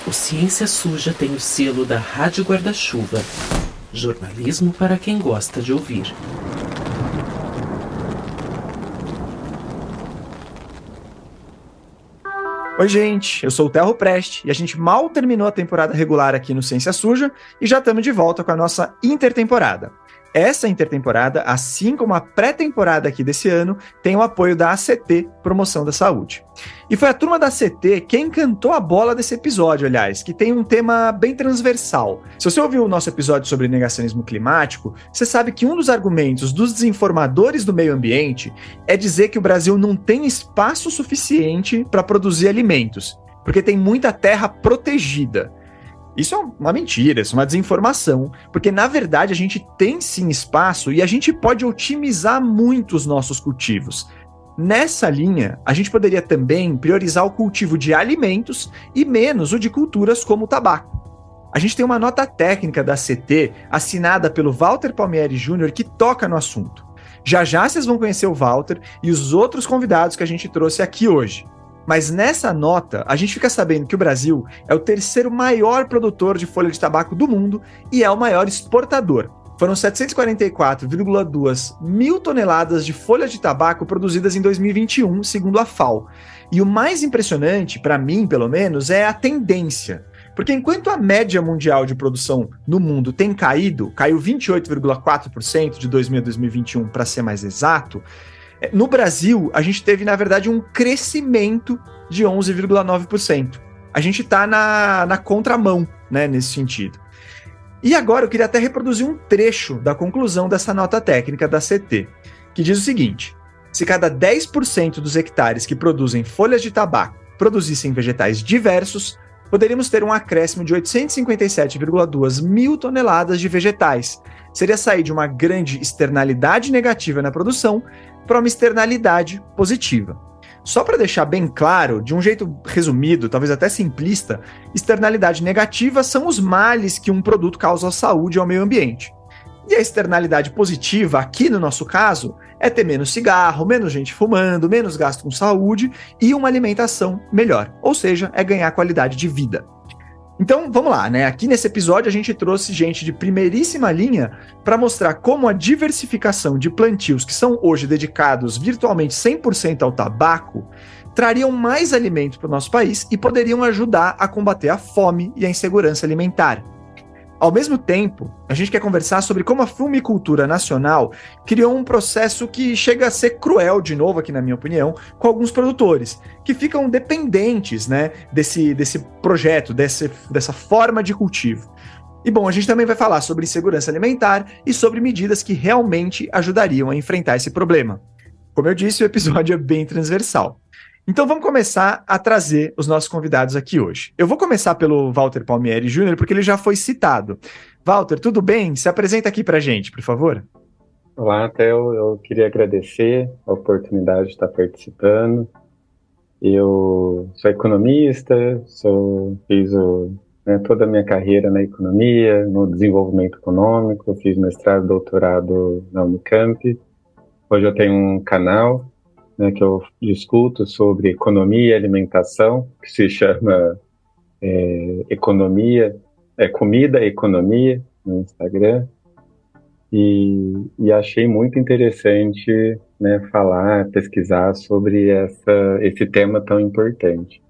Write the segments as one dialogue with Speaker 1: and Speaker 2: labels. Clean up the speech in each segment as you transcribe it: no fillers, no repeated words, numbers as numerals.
Speaker 1: O Ciência Suja tem o selo da Rádio Guarda-Chuva. Jornalismo para quem gosta de ouvir.
Speaker 2: Oi, gente, eu sou o Telro Preste e a gente mal terminou a temporada regular aqui no Ciência Suja e já estamos de volta com a nossa intertemporada. Essa intertemporada, assim como a pré-temporada aqui desse ano, tem o apoio da ACT, Promoção da Saúde. E foi a turma da ACT quem cantou a bola desse episódio, aliás, que tem um tema bem transversal. Se você ouviu o nosso episódio sobre negacionismo climático, você sabe que um dos argumentos dos desinformadores do meio ambiente é dizer que o Brasil não tem espaço suficiente para produzir alimentos, porque tem muita terra protegida. Isso é uma mentira, isso é uma desinformação, porque na verdade a gente tem sim espaço e a gente pode otimizar muito os nossos cultivos. Nessa linha, a gente poderia também priorizar o cultivo de alimentos e menos o de culturas como o tabaco. A gente tem uma nota técnica da CT assinada pelo Walter Palmieri Jr. que toca no assunto. Já já vocês vão conhecer o Walter e os outros convidados que a gente trouxe aqui hoje. Mas nessa nota, a gente fica sabendo que o Brasil é o terceiro maior produtor de folha de tabaco do mundo e é o maior exportador. Foram 744,2 mil toneladas de folha de tabaco produzidas em 2021, segundo a FAO. E o mais impressionante, para mim pelo menos, é a tendência. Porque enquanto a média mundial de produção no mundo tem caído, caiu 28,4% de 2000 a 2021, para ser mais exato, no Brasil, a gente teve, na verdade, um crescimento de 11,9%. A gente está na contramão, né, nesse sentido. E agora eu queria até reproduzir um trecho da conclusão dessa nota técnica da CT, que diz o seguinte: se cada 10% dos hectares que produzem folhas de tabaco produzissem vegetais diversos, poderíamos ter um acréscimo de 857,2 mil toneladas de vegetais. Seria sair de uma grande externalidade negativa na produção para uma externalidade positiva. Só para deixar bem claro, de um jeito resumido, talvez até simplista, externalidade negativa são os males que um produto causa à saúde e ao meio ambiente. E a externalidade positiva, aqui no nosso caso, é ter menos cigarro, menos gente fumando, menos gasto com saúde e uma alimentação melhor. Ou seja, é ganhar qualidade de vida. Então, vamos lá, né? Aqui nesse episódio a gente trouxe gente de primeiríssima linha para mostrar como a diversificação de plantios que são hoje dedicados virtualmente 100% ao tabaco trariam mais alimento para o nosso país e poderiam ajudar a combater a fome e a insegurança alimentar. Ao mesmo tempo, a gente quer conversar sobre como a fumicultura nacional criou um processo que chega a ser cruel, de novo aqui na minha opinião, com alguns produtores, que ficam dependentes, né, desse projeto, dessa forma de cultivo. E bom, a gente também vai falar sobre segurança alimentar e sobre medidas que realmente ajudariam a enfrentar esse problema. Como eu disse, o episódio é bem transversal. Então vamos começar a trazer os nossos convidados aqui hoje. Eu vou começar pelo Walter Palmieri Jr., porque ele já foi citado. Walter, tudo bem? Se apresenta aqui pra gente, por favor.
Speaker 3: Olá, Theo. Eu queria agradecer a oportunidade de estar participando. Eu sou economista, fiz toda a minha carreira na economia, no desenvolvimento econômico, fiz mestrado e doutorado na Unicamp. Hoje eu tenho um canal, né, que eu discuto sobre economia e alimentação, que se chama Comida e Economia, no Instagram, e achei muito interessante, né, pesquisar sobre esse tema tão importante.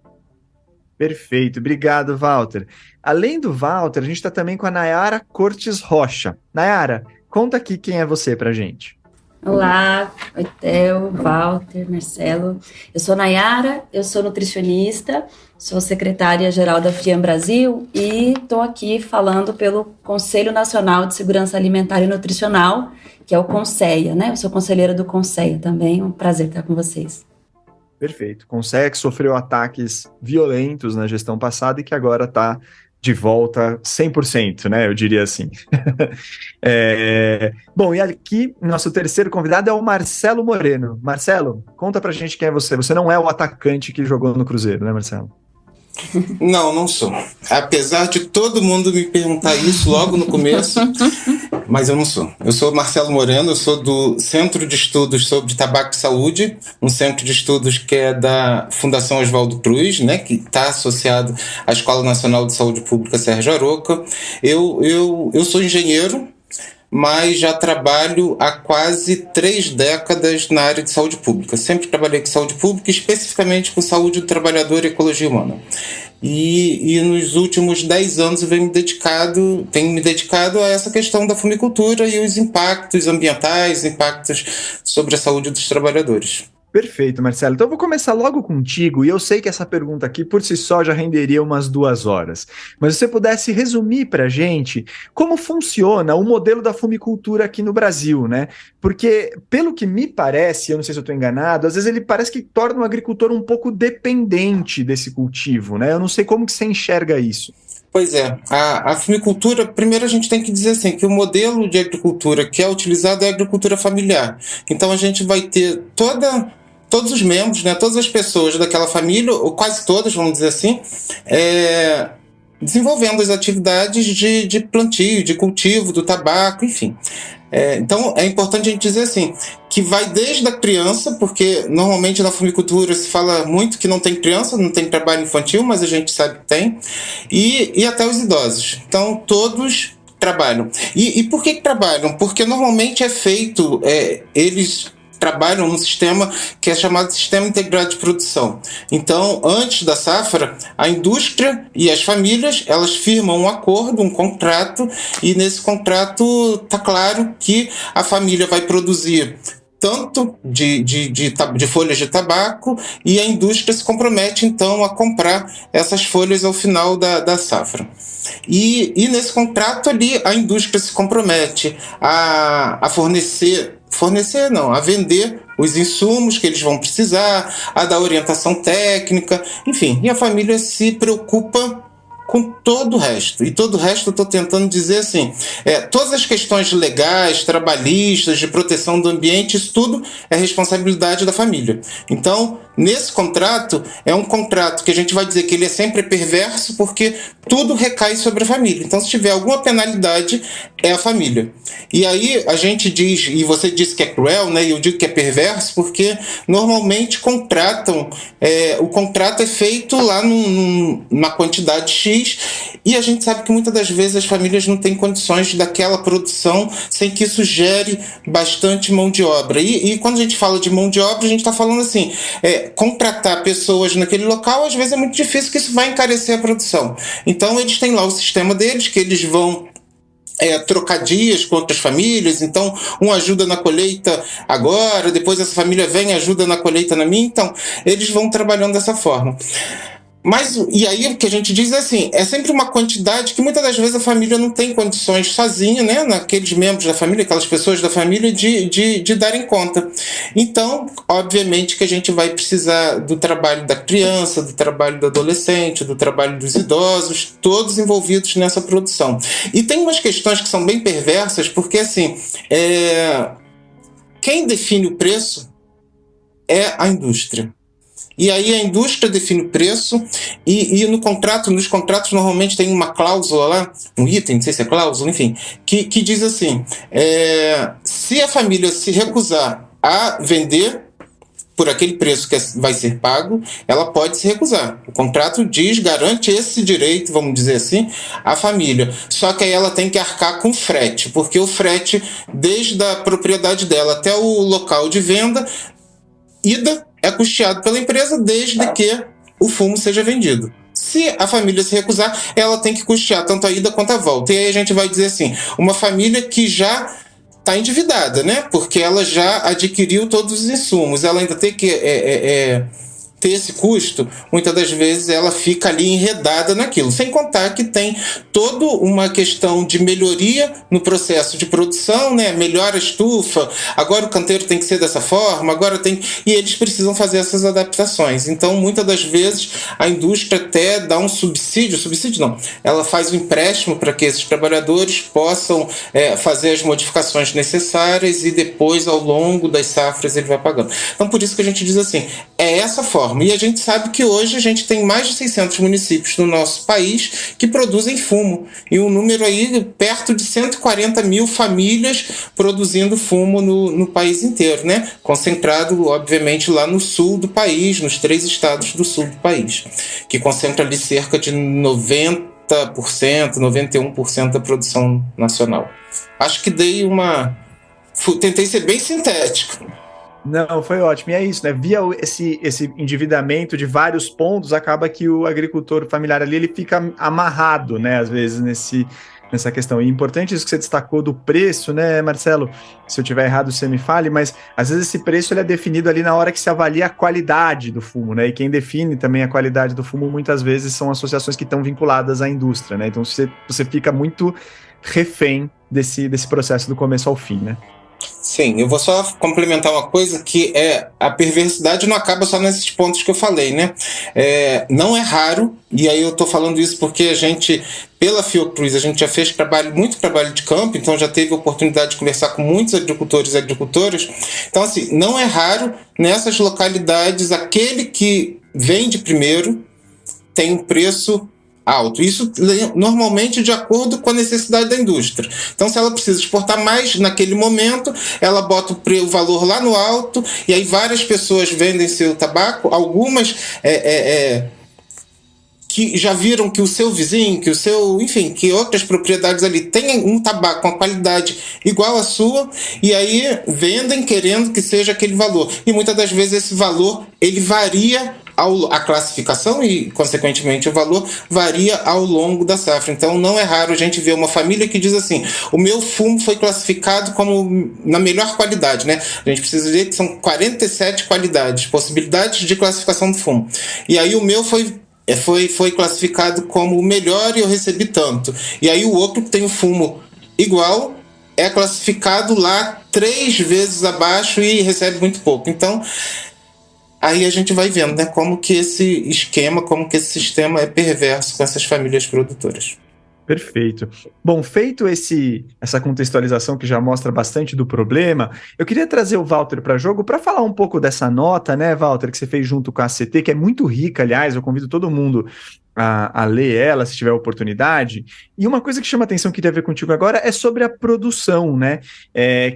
Speaker 2: Perfeito, obrigado, Walter. Além do Walter, a gente está também com a Nayara Cortes Rocha. Nayara, conta aqui quem é você pra gente.
Speaker 4: Olá, oi Theo, Walter, Marcelo. Eu sou Nayara, eu sou nutricionista, sou secretária-geral da FRIAM Brasil e estou aqui falando pelo Conselho Nacional de Segurança Alimentar e Nutricional, que é o CONSEA, né? Eu sou conselheira do CONSEA também, um prazer estar com vocês.
Speaker 2: Perfeito. CONSEA que sofreu ataques violentos na gestão passada e que agora está de volta 100%, né? Eu diria assim. Bom, e aqui, nosso terceiro convidado é o Marcelo Moreno. Marcelo, conta pra gente quem é você. Você não é o atacante que jogou no Cruzeiro, né, Marcelo?
Speaker 5: Não, não sou. Apesar de todo mundo me perguntar isso logo no começo, mas eu não sou. Eu sou Marcelo Moreno, eu sou do Centro de Estudos sobre Tabaco e Saúde, um centro de estudos que é da Fundação Oswaldo Cruz, né, que está associado à Escola Nacional de Saúde Pública Sérgio Aroca. Eu sou engenheiro, mas já trabalho há quase 3 décadas na área de saúde pública. Sempre trabalhei com saúde pública, especificamente com saúde do trabalhador e ecologia humana. E nos últimos 10 anos eu tenho me dedicado a essa questão da fumicultura e os impactos ambientais, impactos sobre a saúde dos trabalhadores.
Speaker 2: Perfeito, Marcelo. Então eu vou começar logo contigo, e eu sei que essa pergunta aqui por si só já renderia umas 2 horas. Mas se você pudesse resumir para a gente como funciona o modelo da fumicultura aqui no Brasil, né? Porque, pelo que me parece, eu não sei se eu estou enganado, às vezes ele parece que torna o agricultor um pouco dependente desse cultivo, né? Eu não sei como que você enxerga isso.
Speaker 5: Pois é, a fumicultura, primeiro a gente tem que dizer assim, que o modelo de agricultura que é utilizado é a agricultura familiar. Então a gente vai ter todos os membros, né, todas as pessoas daquela família, ou quase todas, vamos dizer assim, desenvolvendo as atividades de plantio, de cultivo do tabaco, enfim. Então é importante a gente dizer assim, que vai desde a criança, porque normalmente na fumicultura se fala muito que não tem criança, não tem trabalho infantil, mas a gente sabe que tem, e até os idosos. Então todos trabalham. E por que trabalham? Porque normalmente é feito, eles trabalham num sistema que é chamado Sistema Integrado de Produção. Então, antes da safra, a indústria e as famílias, elas firmam um acordo, um contrato, e nesse contrato está claro que a família vai produzir tanto de folhas de tabaco, e a indústria se compromete, então, a comprar essas folhas ao final da safra. E nesse contrato ali, a indústria se compromete a a vender os insumos que eles vão precisar, a dar orientação técnica, enfim, e a família se preocupa com todo o resto. E todo o resto eu estou tentando dizer assim, todas as questões legais, trabalhistas, de proteção do ambiente, isso tudo é responsabilidade da família. Então, nesse contrato, é um contrato que a gente vai dizer que ele é sempre perverso, porque tudo recai sobre a família. Então, se tiver alguma penalidade, é a família. E aí a gente diz, e você disse que é cruel, né? E eu digo que é perverso, porque normalmente o contrato é feito lá numa quantidade X, e a gente sabe que muitas das vezes as famílias não têm condições daquela produção sem que isso gere bastante mão de obra. E quando a gente fala de mão de obra, a gente está falando assim, contratar pessoas naquele local, às vezes é muito difícil, que isso vai encarecer a produção. Então eles têm lá o sistema deles, que eles vão trocar dias com outras famílias, então um ajuda na colheita agora, depois essa família vem e ajuda na colheita na minha, então eles vão trabalhando dessa forma. Mas, e aí o que a gente diz é assim, é sempre uma quantidade que muitas das vezes a família não tem condições sozinha, né, naqueles membros da família, aquelas pessoas da família, de darem conta. Então, obviamente que a gente vai precisar do trabalho da criança, do trabalho do adolescente, do trabalho dos idosos, todos envolvidos nessa produção. E tem umas questões que são bem perversas, porque assim, quem define o preço é a indústria. E aí a indústria define o preço, e nos contratos normalmente tem uma cláusula lá, um item, não sei se é cláusula, enfim, que diz assim, se a família se recusar a vender por aquele preço que vai ser pago, ela pode se recusar. O contrato garante esse direito, vamos dizer assim, à família. Só que aí ela tem que arcar com frete, porque o frete, desde a propriedade dela até o local de venda, é custeado pela empresa desde que o fumo seja vendido. Se a família se recusar, ela tem que custear tanto a ida quanto a volta. E aí a gente vai dizer assim, uma família que já está endividada, né? Porque ela já adquiriu todos os insumos, ela ainda tem que ter esse custo, muitas das vezes ela fica ali enredada naquilo, sem contar que tem toda uma questão de melhoria no processo de produção, né? Melhora a estufa, agora o canteiro tem que ser dessa forma, e eles precisam fazer essas adaptações. Então, muitas das vezes, a indústria até dá um subsídio não, ela faz um empréstimo para que esses trabalhadores possam fazer as modificações necessárias, e depois, ao longo das safras, ele vai pagando. Então, por isso que a gente diz assim, é essa forma. forma. E a gente sabe que hoje a gente tem mais de 600 municípios no nosso país que produzem fumo, e um número aí perto de 140 mil famílias produzindo fumo no país inteiro, né? Concentrado, obviamente, lá no sul do país, nos 3 estados do sul do país, que concentra ali cerca de 90%, 91% da produção nacional. Acho que tentei ser bem sintético.
Speaker 2: Não, foi ótimo. E é isso, né? Via esse endividamento de vários pontos, acaba que o agricultor familiar ali, ele fica amarrado, né? Às vezes, nessa questão. E importante isso que você destacou do preço, né, Marcelo? Se eu tiver errado, você me fale, mas às vezes esse preço ele é definido ali na hora que se avalia a qualidade do fumo, né? E quem define também a qualidade do fumo, muitas vezes, são associações que estão vinculadas à indústria, né? Então você fica muito refém desse processo do começo ao fim, né?
Speaker 5: Sim, eu vou só complementar uma coisa, que a perversidade não acaba só nesses pontos que eu falei, né? Não é raro, e aí eu estou falando isso porque a gente, pela Fiocruz, a gente já fez muito trabalho de campo, então já teve a oportunidade de conversar com muitos agricultores e agricultoras. Então, assim, não é raro nessas localidades aquele que vende primeiro tem um preço alto. Isso normalmente de acordo com a necessidade da indústria. Então, se ela precisa exportar mais naquele momento, ela bota o valor lá no alto, e aí várias pessoas vendem seu tabaco, algumas que já viram que o seu vizinho, que outras propriedades ali têm um tabaco com a qualidade igual à sua, e aí vendem querendo que seja aquele valor. E muitas das vezes esse valor, ele varia, a classificação e, consequentemente, o valor varia ao longo da safra. Então, não é raro a gente ver uma família que diz assim: o meu fumo foi classificado como na melhor qualidade, né? A gente precisa dizer que são 47 qualidades, possibilidades de classificação do fumo. E aí o meu foi classificado como o melhor e eu recebi tanto. E aí o outro que tem o fumo igual é classificado lá 3 vezes abaixo e recebe muito pouco. Então, aí a gente vai vendo, né, como que esse esquema, como que esse sistema é perverso com essas famílias produtoras.
Speaker 2: Perfeito. Bom, feito essa contextualização que já mostra bastante do problema, eu queria trazer o Walter para jogo para falar um pouco dessa nota, né, Walter, que você fez junto com a ACT, que é muito rica, aliás, eu convido todo mundo a ler ela, se tiver oportunidade. E uma coisa que chama atenção, que queria ver contigo agora, é sobre a produção, né?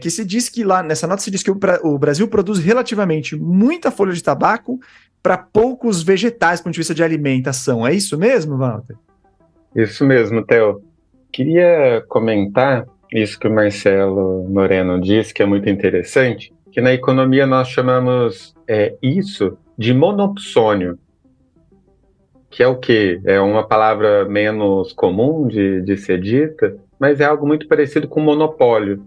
Speaker 2: Que se diz que lá, nessa nota se diz que o Brasil produz relativamente muita folha de tabaco para poucos vegetais do ponto de vista de alimentação. É isso mesmo, Walter?
Speaker 3: Isso mesmo, Theo. Queria comentar isso que o Marcelo Moreno disse, que é muito interessante, que na economia nós chamamos isso de monopsônio, que é o quê? É uma palavra menos comum de ser dita, mas é algo muito parecido com monopólio,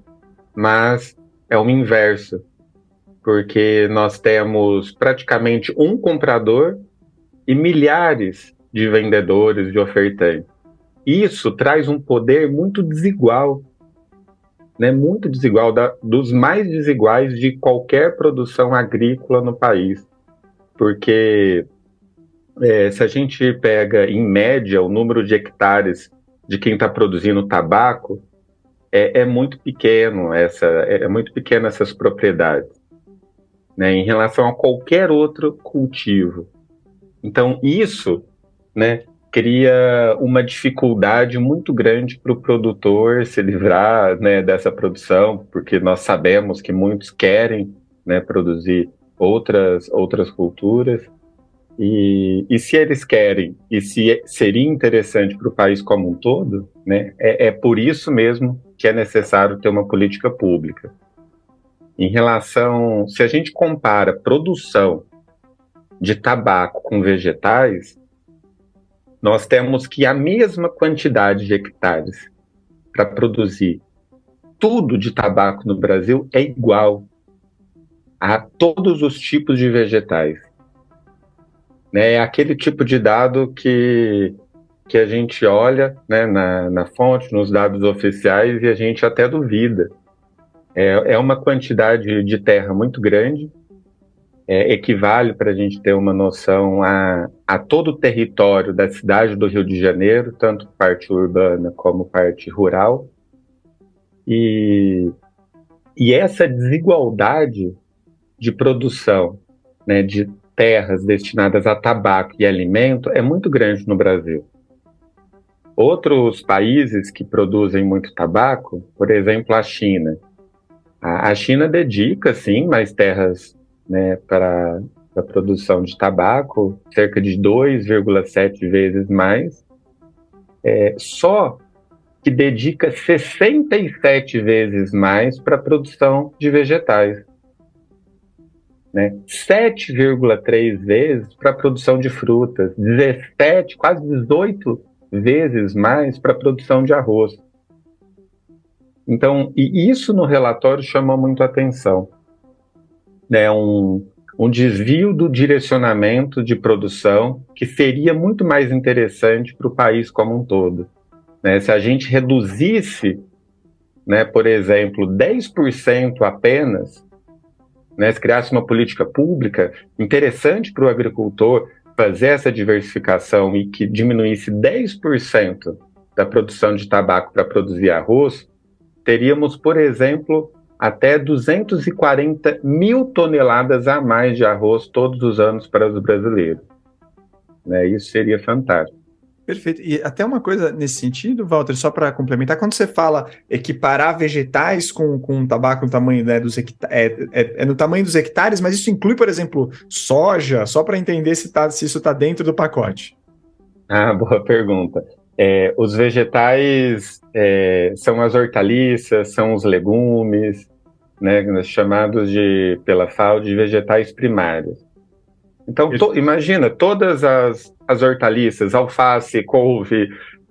Speaker 3: mas é o inverso, porque nós temos praticamente um comprador e milhares de vendedores, de ofertantes. Isso traz um poder muito desigual, né? Muito desigual, dos mais desiguais de qualquer produção agrícola no país. Porque se a gente pega, em média, o número de hectares de quem está produzindo tabaco, é muito pequeno, muito pequeno essas propriedades, né, em relação a qualquer outro cultivo. Então, isso, né, cria uma dificuldade muito grande para o produtor se livrar, né, dessa produção, porque nós sabemos que muitos querem, né, produzir outras culturas, e se eles querem, e se seria interessante para o país como um todo, né, é por isso mesmo que é necessário ter uma política pública. Em relação, se a gente compara produção de tabaco com vegetais, nós temos que a mesma quantidade de hectares para produzir tudo de tabaco no Brasil é igual a todos os tipos de vegetais. É aquele tipo de dado que a gente olha, né, na fonte, nos dados oficiais, e a gente até duvida. É uma quantidade de terra muito grande, equivale, para a gente ter uma noção, a todo o território da cidade do Rio de Janeiro, tanto parte urbana como parte rural. E essa desigualdade de produção, né, de terras destinadas a tabaco e alimento é muito grande no Brasil. Outros países que produzem muito tabaco, por exemplo, a China. A China dedica, sim, mais terras, né, para a produção de tabaco, cerca de 2,7 vezes mais, só que dedica 67 vezes mais para a produção de vegetais, né? 7,3 vezes para a produção de frutas, 17, quase 18 vezes mais para a produção de arroz. Então, e isso no relatório chamou muito a atenção, né? Um desvio do direcionamento de produção que seria muito mais interessante para o país como um todo, né? Se a gente reduzisse, né, por exemplo, 10% apenas, né, se criasse uma política pública interessante para o agricultor fazer essa diversificação e que diminuísse 10% da produção de tabaco para produzir arroz, teríamos, por exemplo, até 240 mil toneladas a mais de arroz todos os anos para os brasileiros, né? Isso seria fantástico.
Speaker 2: Perfeito. E até uma coisa nesse sentido, Walter, só para complementar, quando você fala equiparar vegetais com tabaco no tamanho, né, no tamanho dos hectares, mas isso inclui, por exemplo, soja, só para entender se isso está dentro do pacote.
Speaker 3: Ah, boa pergunta. Os vegetais são as hortaliças, são os legumes, né, chamados pela FAO de vegetais primários. Então, imagina, todas as hortaliças, alface, couve,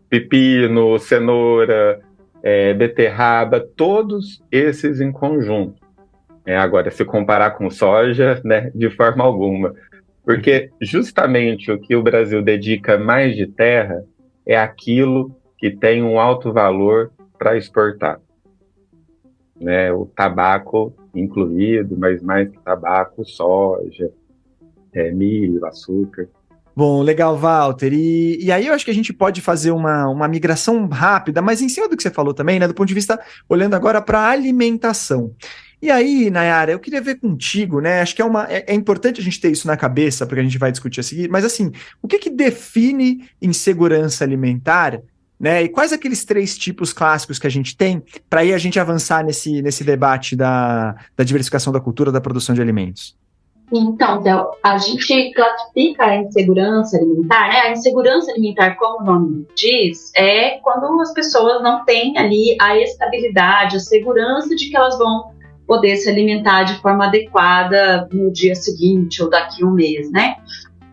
Speaker 3: pepino, cenoura, beterraba, todos esses em conjunto. Agora, se comparar com soja, né, de forma alguma. Porque justamente o que o Brasil dedica mais de terra é aquilo que tem um alto valor para exportar, né? O tabaco incluído, mas mais que tabaco, soja, milho, açúcar.
Speaker 2: Bom, legal, Walter. E aí eu acho que a gente pode fazer uma migração rápida, mas em cima do que você falou também, né, do ponto de vista, olhando agora para a alimentação. E aí, Nayara, eu queria ver contigo, né? Acho que é importante a gente ter isso na cabeça, porque a gente vai discutir a seguir, mas assim, o que define insegurança alimentar, né? E quais aqueles 3 tipos clássicos que a gente tem para aí a gente avançar nesse debate da diversificação da cultura da produção de alimentos?
Speaker 4: Então, Zé, a gente classifica a insegurança alimentar, né? A insegurança alimentar, como o nome diz, é quando as pessoas não têm ali a estabilidade, a segurança de que elas vão poder se alimentar de forma adequada no dia seguinte ou daqui a um mês, né?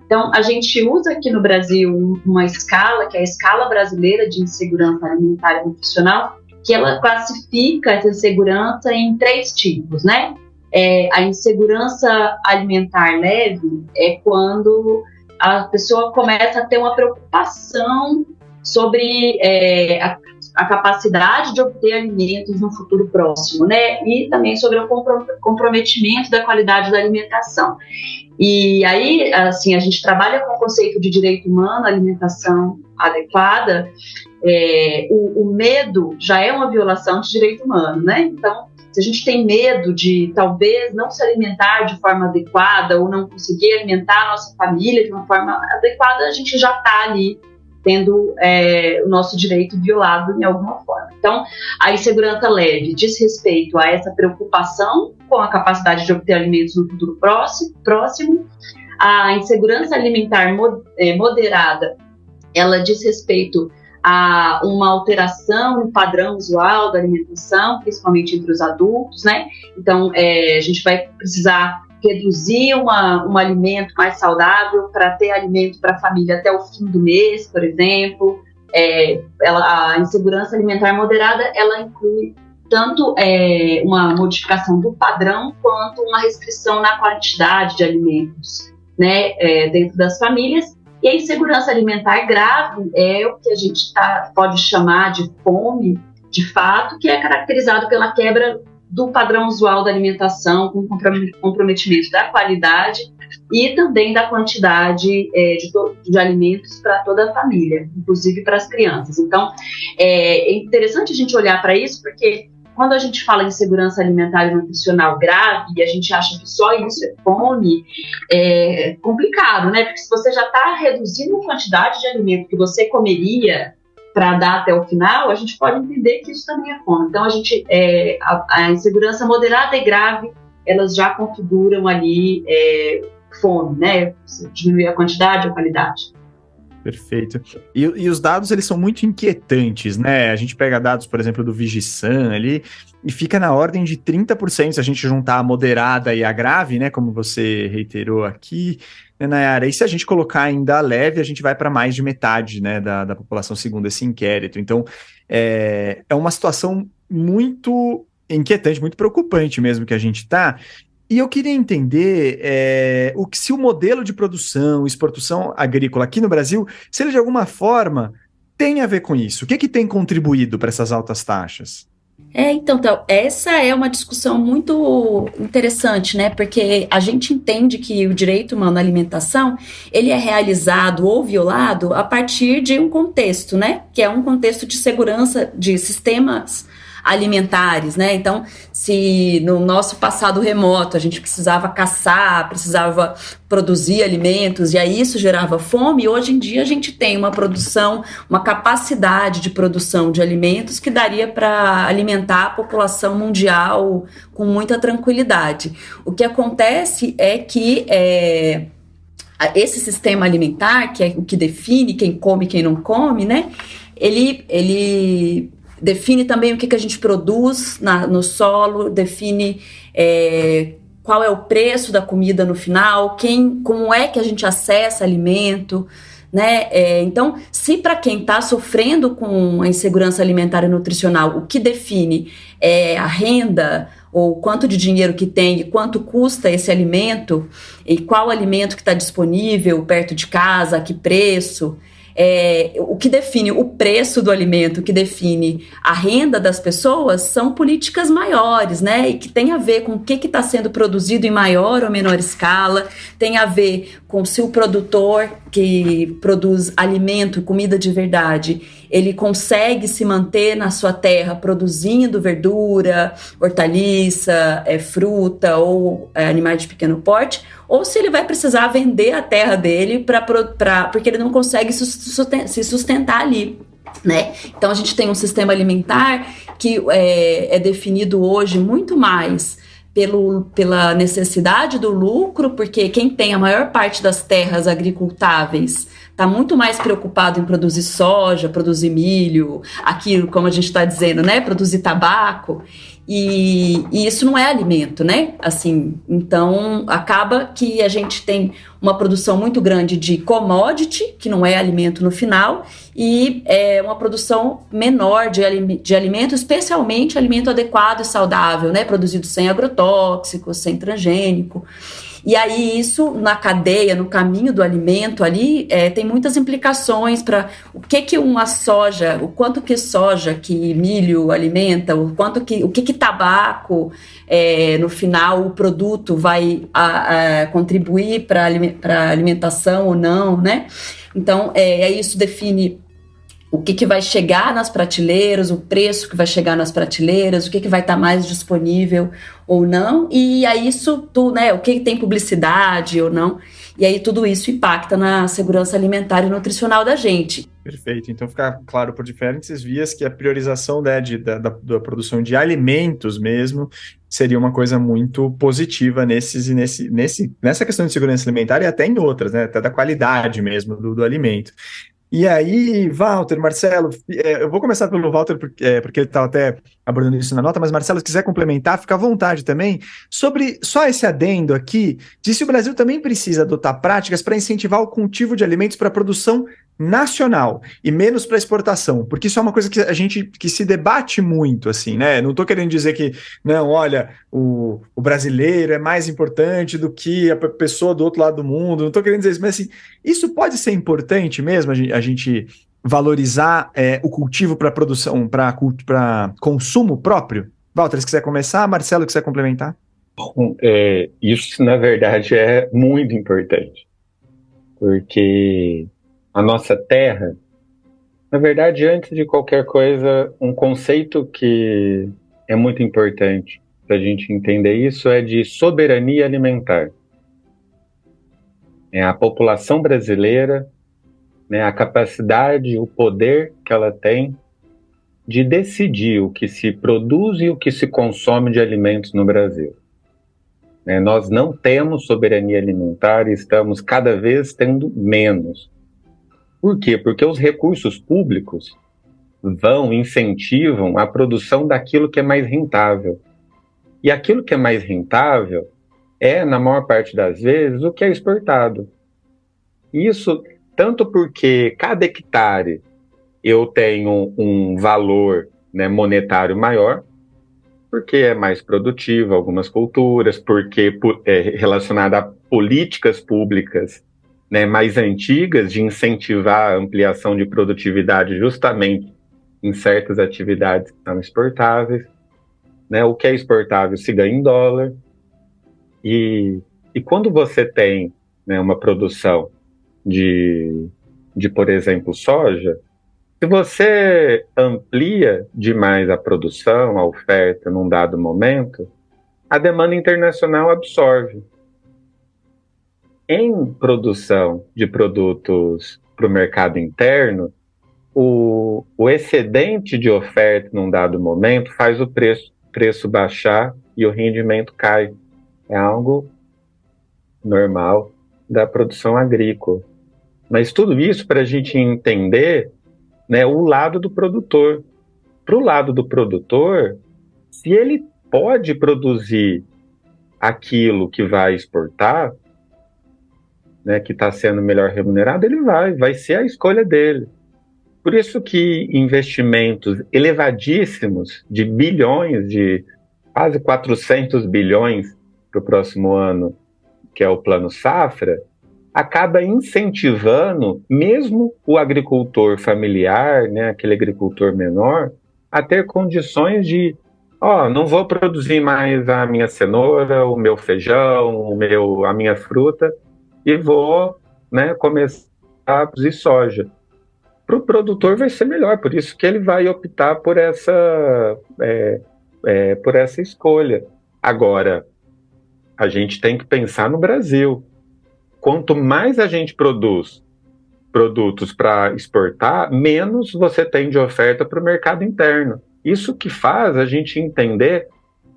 Speaker 4: Então, a gente usa aqui no Brasil uma escala, que é a Escala Brasileira de Insegurança Alimentar e Nutricional, que ela classifica essa insegurança em 3 tipos, né? A insegurança alimentar leve é quando a pessoa começa a ter uma preocupação sobre a capacidade de obter alimentos no futuro próximo, né? E também sobre o comprometimento da qualidade da alimentação. E aí, assim, a gente trabalha com o conceito de direito humano, alimentação adequada. O medo já é uma violação de direito humano, né? Então, se a gente tem medo de talvez não se alimentar de forma adequada ou não conseguir alimentar a nossa família de uma forma adequada, a gente já está ali tendo o nosso direito violado em alguma forma. Então, a insegurança leve diz respeito a essa preocupação com a capacidade de obter alimentos no futuro próximo. A insegurança alimentar moderada, ela diz respeito a uma alteração no padrão usual da alimentação, principalmente entre os adultos, né? Então, a gente vai precisar reduzir um alimento mais saudável para ter alimento para a família até o fim do mês, por exemplo. A insegurança alimentar moderada, ela inclui tanto uma modificação do padrão quanto uma restrição na quantidade de alimentos, né, dentro das famílias. E a insegurança alimentar grave é o que a gente pode chamar de fome, de fato, que é caracterizado pela quebra do padrão usual da alimentação, com comprometimento da qualidade e também da quantidade de alimentos para toda a família, inclusive para as crianças. Então, é interessante a gente olhar para isso, porque
Speaker 6: quando a gente fala em segurança alimentar e nutricional grave, e a gente acha que só isso é fome, é complicado, né? Porque se você já está reduzindo a quantidade de alimento que você comeria para dar até o final, a gente pode entender que isso também é fome. Então, a insegurança moderada e grave, elas já configuram ali fome, né? Diminuir a quantidade ou a qualidade.
Speaker 2: Perfeito. E os dados, eles são muito inquietantes, né? A gente pega dados, por exemplo, do Vigisan ali, e fica na ordem de 30% se a gente juntar a moderada e a grave, né? Como você reiterou aqui, né, Nayara? E se a gente colocar ainda a leve, a gente vai para mais de metade, né, da população, segundo esse inquérito. Então, é uma situação muito inquietante, muito preocupante mesmo que a gente está. E eu queria entender se o modelo de produção, exportação agrícola aqui no Brasil, se ele de alguma forma tem a ver com isso. O que tem contribuído para essas altas taxas?
Speaker 4: Então, essa é uma discussão muito interessante, né? Porque a gente entende que o direito humano à alimentação, ele é realizado ou violado a partir de um contexto, né? Que é um contexto de segurança de sistemas alimentares, né? Então, se no nosso passado remoto a gente precisava caçar, precisava produzir alimentos, e aí isso gerava fome, hoje em dia a gente tem uma produção, uma capacidade de produção de alimentos que daria para alimentar a população mundial com muita tranquilidade. O que acontece é que esse sistema alimentar, que é o que define quem come e quem não come, né? Ele define também o que a gente produz no solo, define qual é o preço da comida no final, como é que a gente acessa alimento, né? Então, se para quem está sofrendo com a insegurança alimentar e nutricional, o que define é a renda, ou quanto de dinheiro que tem e quanto custa esse alimento, e qual alimento que está disponível perto de casa, a que preço, o que define o preço do alimento, o que define a renda das pessoas, são políticas maiores, né? E que tem a ver com o que está sendo produzido em maior ou menor escala, tem a ver com se o produtor que produz alimento, comida de verdade, ele consegue se manter na sua terra produzindo verdura, hortaliça, fruta ou animais de pequeno porte, ou se ele vai precisar vender a terra dele porque ele não consegue se sustentar ali, né? Então a gente tem um sistema alimentar que é definido hoje muito mais pela necessidade do lucro, porque quem tem a maior parte das terras agricultáveis está muito mais preocupado em produzir soja, produzir milho, aquilo, como a gente está dizendo, né? Produzir tabaco. E isso não é alimento, né? Assim, então, acaba que a gente tem uma produção muito grande de commodity, que não é alimento no final, e uma produção menor de alimento, especialmente alimento adequado e saudável, né? Produzido sem agrotóxicos, sem transgênico. E aí isso, na cadeia, no caminho do alimento ali, tem muitas implicações para o quanto que soja, que milho alimenta, o que tabaco, no final, o produto vai contribuir para a alimentação ou não, né? Então, isso define o que vai chegar nas prateleiras, o preço que vai chegar nas prateleiras, o que vai estar mais disponível ou não, e aí isso tudo, né, o que tem publicidade ou não, e aí tudo isso impacta na segurança alimentar e nutricional da gente.
Speaker 2: Perfeito, então fica claro por diferentes vias que a priorização, né, da produção de alimentos mesmo seria uma coisa muito positiva nessa questão de segurança alimentar e até em outras, né, até da qualidade mesmo do alimento. E aí, Walter, Marcelo, eu vou começar pelo Walter, porque ele estava até abordando isso na nota, mas Marcelo, se quiser complementar, fica à vontade também, sobre só esse adendo aqui, de se o Brasil também precisa adotar práticas para incentivar o cultivo de alimentos para produção nacional e menos para exportação, porque isso é uma coisa que se debate muito, assim, né? Não estou querendo dizer que, não, olha, o brasileiro é mais importante do que a pessoa do outro lado do mundo, não estou querendo dizer isso, mas assim, isso pode ser importante mesmo, a gente valorizar o cultivo para produção, para consumo próprio? Walter, se quiser começar, Marcelo, quiser complementar?
Speaker 3: Bom, isso, na verdade, é muito importante, porque a nossa terra, na verdade, antes de qualquer coisa, um conceito que é muito importante para a gente entender isso é de soberania alimentar. A população brasileira, né, a capacidade, o poder que ela tem de decidir o que se produz e o que se consome de alimentos no Brasil. Nós não temos soberania alimentar e estamos cada vez tendo menos. Por quê? Porque os recursos públicos incentivam a produção daquilo que é mais rentável. E aquilo que é mais rentável é, na maior parte das vezes, o que é exportado. Isso tanto porque cada hectare eu tenho um valor, né, monetário maior, porque é mais produtivo algumas culturas, porque é relacionado a políticas públicas, né, mais antigas de incentivar a ampliação de produtividade justamente em certas atividades que são exportáveis. Né, o que é exportável se ganha em dólar. E quando você tem, né, uma produção de, por exemplo, soja, se você amplia demais a produção, a oferta num dado momento, a demanda internacional absorve. Em produção de produtos para o mercado interno, o excedente de oferta num dado momento faz o preço baixar e o rendimento cai. É algo normal da produção agrícola. Mas tudo isso para a gente entender, né, o lado do produtor. Para o lado do produtor, se ele pode produzir aquilo que vai exportar, né, que está sendo melhor remunerado, ele vai ser a escolha dele. Por isso que investimentos elevadíssimos de bilhões, de quase 400 bilhões para o próximo ano, que é o Plano Safra, acaba incentivando mesmo o agricultor familiar, né, aquele agricultor menor, a ter condições de, não vou produzir mais a minha cenoura, o meu feijão, a minha fruta, e vou, né, começar a produzir soja. Para o produtor vai ser melhor, por isso que ele vai optar por essa escolha. Agora, a gente tem que pensar no Brasil. Quanto mais a gente produz produtos para exportar, menos você tem de oferta para o mercado interno. Isso que faz a gente entender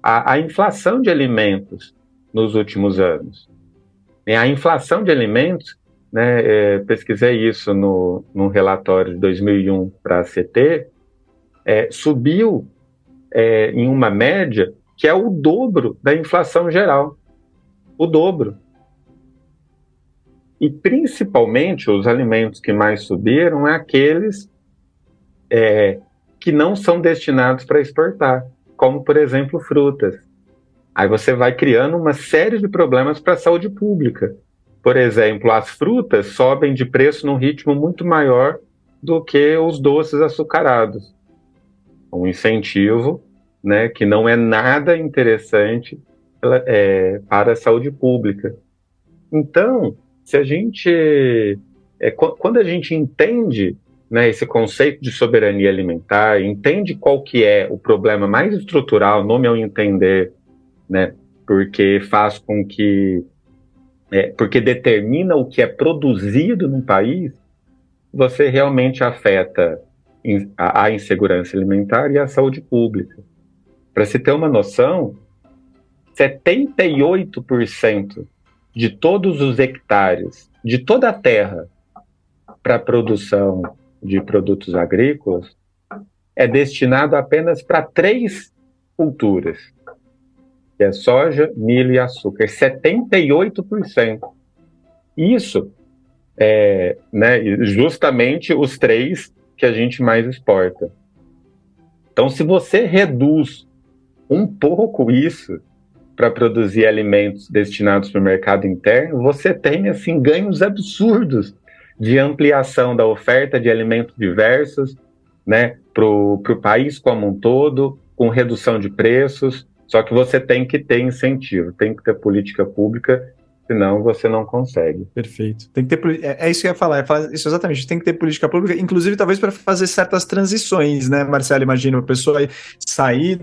Speaker 3: a inflação de alimentos nos últimos anos. A inflação de alimentos, né, pesquisei isso num relatório de 2001 para a CT, subiu em uma média que é o dobro da inflação geral. O dobro. E principalmente os alimentos que mais subiram é aqueles que não são destinados para exportar, como, por exemplo, frutas. Aí você vai criando uma série de problemas para a saúde pública. Por exemplo, as frutas sobem de preço num ritmo muito maior do que os doces açucarados. Um incentivo, né, que não é nada interessante para a saúde pública. Então, se a gente, quando a gente entende, né, esse conceito de soberania alimentar, entende qual que é o problema mais estrutural, no meu entender, né, porque faz com que, porque determina o que é produzido num país, você realmente afeta a insegurança alimentar e a saúde pública. Para se ter uma noção, 78% de todos os hectares, de toda a terra para a produção de produtos agrícolas, é destinado apenas para 3 culturas, que é soja, milho e açúcar. 78%. Isso né, justamente os 3 que a gente mais exporta. Então, se você reduz um pouco isso para produzir alimentos destinados para o mercado interno, você tem assim, ganhos absurdos de ampliação da oferta de alimentos diversos, né, para o país como um todo, com redução de preços. Só que você tem que ter incentivo, tem que ter política pública senão você não consegue.
Speaker 2: Perfeito. Tem que ter, é isso que eu ia falar, isso exatamente. Tem que ter política pública, inclusive talvez para fazer certas transições, né, Marcelo? Imagina a pessoa sair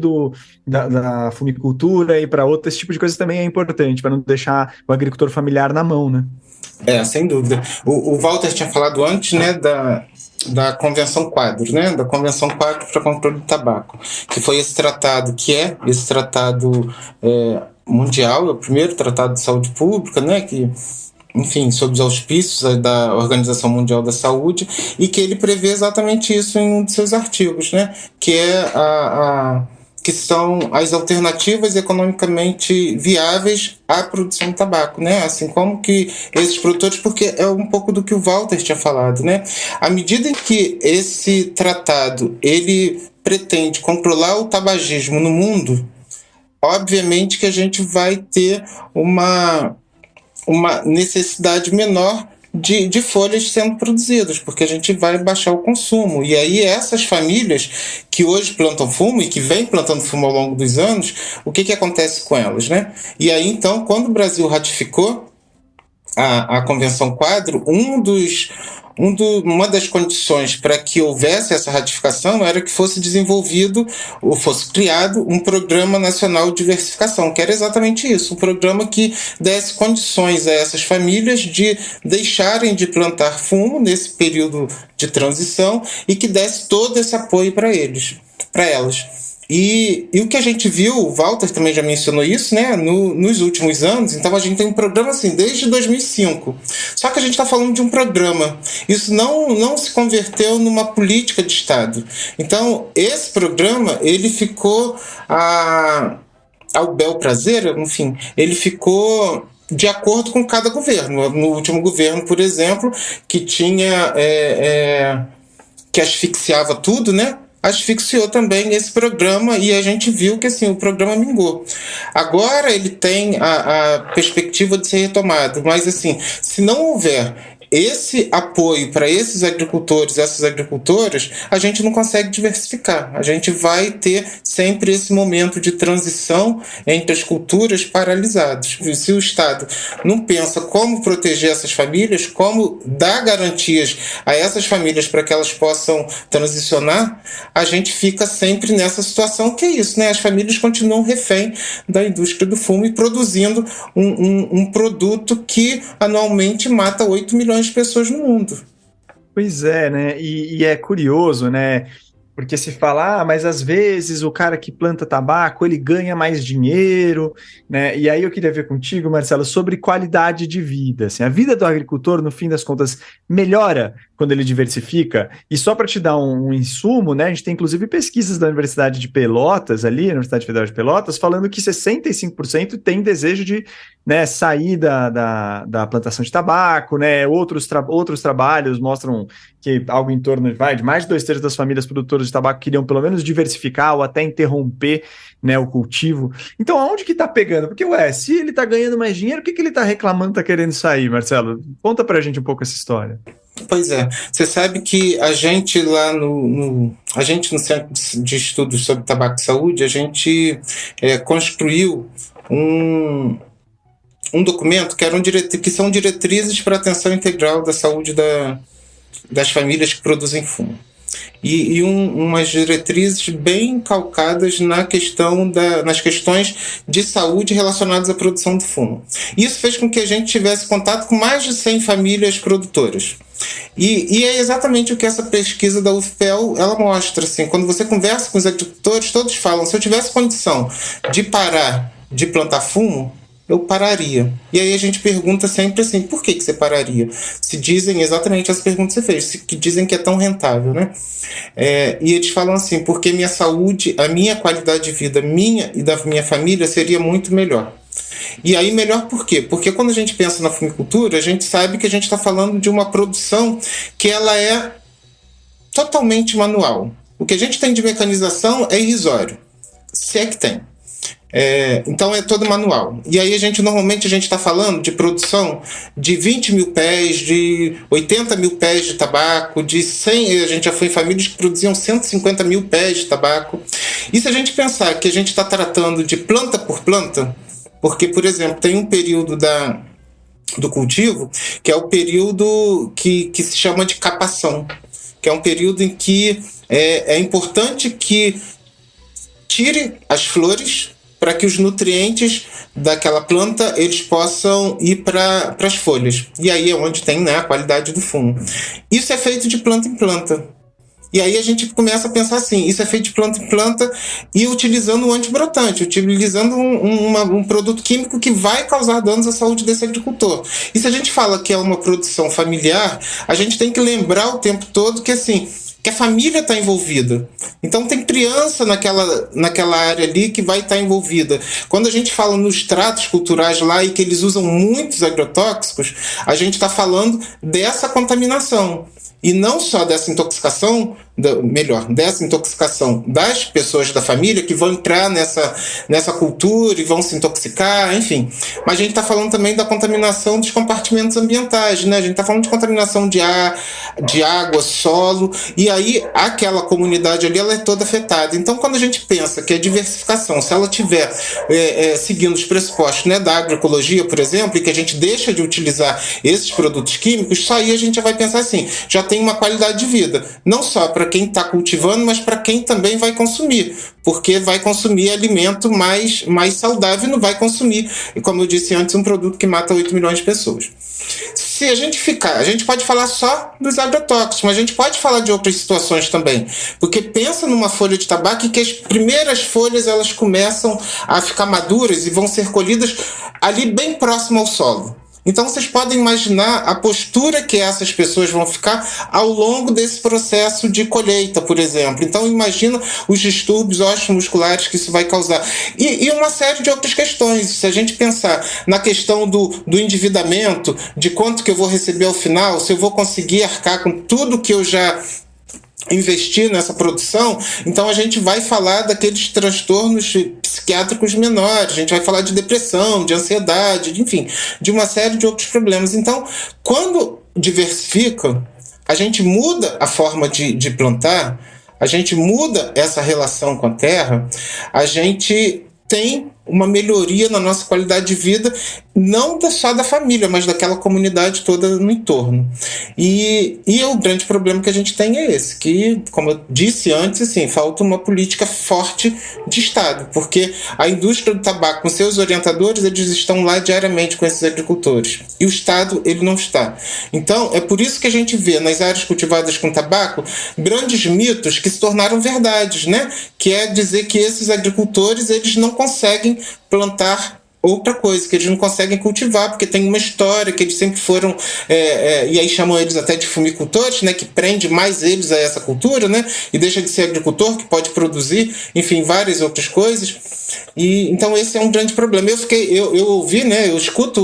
Speaker 2: da fumicultura e para outro, esse tipo de coisa também é importante, para não deixar o agricultor familiar na mão, né?
Speaker 5: Sem dúvida. O Walter tinha falado antes, né, da Convenção Quadro, né, da Convenção Quadro para Controle do Tabaco, que foi esse tratado, mundial, é o primeiro tratado de saúde pública, né, que, enfim, sob os auspícios da Organização Mundial da Saúde, e que ele prevê exatamente isso em um de seus artigos, né, que é que são as alternativas economicamente viáveis à produção de tabaco, né? Assim como que esses produtores, porque é um pouco do que o Walter tinha falado, né? À medida em que esse tratado ele pretende controlar o tabagismo no mundo, obviamente que a gente vai ter uma necessidade menor de folhas sendo produzidas, porque a gente vai baixar o consumo. E aí essas famílias que hoje plantam fumo e que vêm plantando fumo ao longo dos anos, o que acontece com elas, né? E aí, então, quando o Brasil ratificou a Convenção Quadro, uma das condições para que houvesse essa ratificação era que fosse desenvolvido ou fosse criado um Programa Nacional de Diversificação, que era exatamente isso, um programa que desse condições a essas famílias de deixarem de plantar fumo nesse período de transição e que desse todo esse apoio para elas. E o que a gente viu, o Walter também já mencionou isso, né, nos últimos anos. Então a gente tem um programa assim desde 2005. Só que a gente está falando de um programa. Isso não se converteu numa política de Estado. Então esse programa ele ficou ao bel prazer, enfim, ele ficou de acordo com cada governo. No último governo, por exemplo, que tinha que asfixiava tudo, né? Asfixiou também esse programa e a gente viu que assim, o programa mingou. Agora ele tem a perspectiva de ser retomado, mas assim, se não houver esse apoio para esses agricultores, essas agricultoras, a gente não consegue diversificar. A gente vai ter sempre esse momento de transição entre as culturas paralisados. Se o Estado não pensa como proteger essas famílias, como dar garantias a essas famílias para que elas possam transicionar, a gente fica sempre nessa situação que é isso, né? As famílias continuam refém da indústria do fumo e produzindo um produto que anualmente mata 8 milhões de pessoas no mundo.
Speaker 2: Pois é, né? E é curioso, né? Porque se fala, mas às vezes o cara que planta tabaco, ele ganha mais dinheiro, né? E aí eu queria ver contigo, Marcelo, sobre qualidade de vida. Assim, a vida do agricultor, no fim das contas, melhora quando ele diversifica. E só para te dar um insumo, né? A gente tem inclusive pesquisas da Universidade de Pelotas, ali, Universidade Federal de Pelotas, falando que 65% tem desejo de, né, sair da plantação de tabaco, né? Outros trabalhos mostram que algo em torno de mais de 2/3 das famílias produtoras de tabaco queriam pelo menos diversificar ou até interromper, né, o cultivo. Então, aonde que tá pegando? Porque, se ele tá ganhando mais dinheiro, o que ele tá reclamando, tá querendo sair, Marcelo? Conta pra gente um pouco essa história.
Speaker 5: Pois é, você sabe que a gente lá no Centro de Estudos sobre Tabaco e Saúde, a gente construiu um documento que são diretrizes para a atenção integral da saúde das famílias que produzem fumo. E umas diretrizes bem calcadas nas questões de saúde relacionadas à produção de fumo. Isso fez com que a gente tivesse contato com mais de 100 famílias produtoras. E é exatamente o que essa pesquisa da UFPEL ela mostra. Assim, quando você conversa com os agricultores, todos falam, se eu tivesse condição de parar de plantar fumo, eu pararia. E aí a gente pergunta sempre assim, por que você pararia? Se dizem exatamente as perguntas que você fez, que dizem que é tão rentável, né? E eles falam assim, porque minha saúde, a minha qualidade de vida, minha e da minha família, seria muito melhor. E aí melhor por quê? Porque quando a gente pensa na fumicultura, a gente sabe que a gente está falando de uma produção que ela é totalmente manual. O que a gente tem de mecanização é irrisório, se é que tem. Então é todo manual. E aí normalmente a gente está falando de produção de 20 mil pés, de 80 mil pés de tabaco, de 100, a gente já foi em famílias que produziam 150 mil pés de tabaco. E se a gente pensar que a gente está tratando de planta por planta, porque, por exemplo, tem um período do cultivo, que é o período que se chama de capação, que é um período em que é importante que tire as flores para que os nutrientes daquela planta eles possam ir para as folhas. E aí é onde tem, né, a qualidade do fumo. Isso é feito de planta em planta. E aí a gente começa a pensar assim, isso é feito de planta em planta e utilizando um antibrotante, utilizando um produto químico que vai causar danos à saúde desse agricultor. E se a gente fala que é uma produção familiar, a gente tem que lembrar o tempo todo que assim, que a família está envolvida. Então tem criança naquela área ali que vai estar envolvida. Quando a gente fala nos tratos culturais lá e que eles usam muitos agrotóxicos, a gente está falando dessa contaminação. E não só dessa intoxicação, dessa intoxicação das pessoas da família que vão entrar nessa cultura e vão se intoxicar, enfim. Mas a gente está falando também da contaminação dos compartimentos ambientais, né? A gente está falando de contaminação de ar, de água, solo, e aí aquela comunidade ali ela é toda afetada. Então, quando a gente pensa que a diversificação, se ela estiver seguindo os pressupostos, né, da agroecologia, por exemplo, e que a gente deixa de utilizar esses produtos químicos, só aí a gente já vai pensar assim, já tem uma qualidade de vida, não só para quem está cultivando, mas para quem também vai consumir, porque vai consumir alimento mais saudável e não vai consumir, e como eu disse antes, um produto que mata 8 milhões de pessoas. Se a gente pode falar só dos agrotóxicos, mas a gente pode falar de outras situações também, porque pensa numa folha de tabaco que as primeiras folhas elas começam a ficar maduras e vão ser colhidas ali bem próximo ao solo. Então vocês podem imaginar a postura que essas pessoas vão ficar ao longo desse processo de colheita, por exemplo. Então imagina os distúrbios osteomusculares que isso vai causar. E uma série de outras questões. Se a gente pensar na questão do endividamento, de quanto que eu vou receber ao final, se eu vou conseguir arcar com tudo que eu já investir nessa produção, então a gente vai falar daqueles transtornos psiquiátricos menores, a gente vai falar de depressão, de ansiedade, enfim, de uma série de outros problemas. Então, quando diversifica, a gente muda a forma de plantar, a gente muda essa relação com a terra, a gente tem uma melhoria na nossa qualidade de vida, não só da família, mas daquela comunidade toda no entorno. E o grande problema que a gente tem é esse, que, como eu disse antes, assim, falta uma política forte de Estado, porque a indústria do tabaco, com seus orientadores, eles estão lá diariamente com esses agricultores. E o Estado, ele não está. Então, é por isso que a gente vê nas áreas cultivadas com tabaco grandes mitos que se tornaram verdades, né? Que é dizer que esses agricultores, eles não conseguem plantar outra coisa, que eles não conseguem cultivar, porque tem uma história que eles sempre foram, e aí chamam eles até de fumicultores, né, que prende mais eles a essa cultura, né, e deixa de ser agricultor, que pode produzir, enfim, várias outras coisas. E então esse é um grande problema. Eu ouvi, né, eu escuto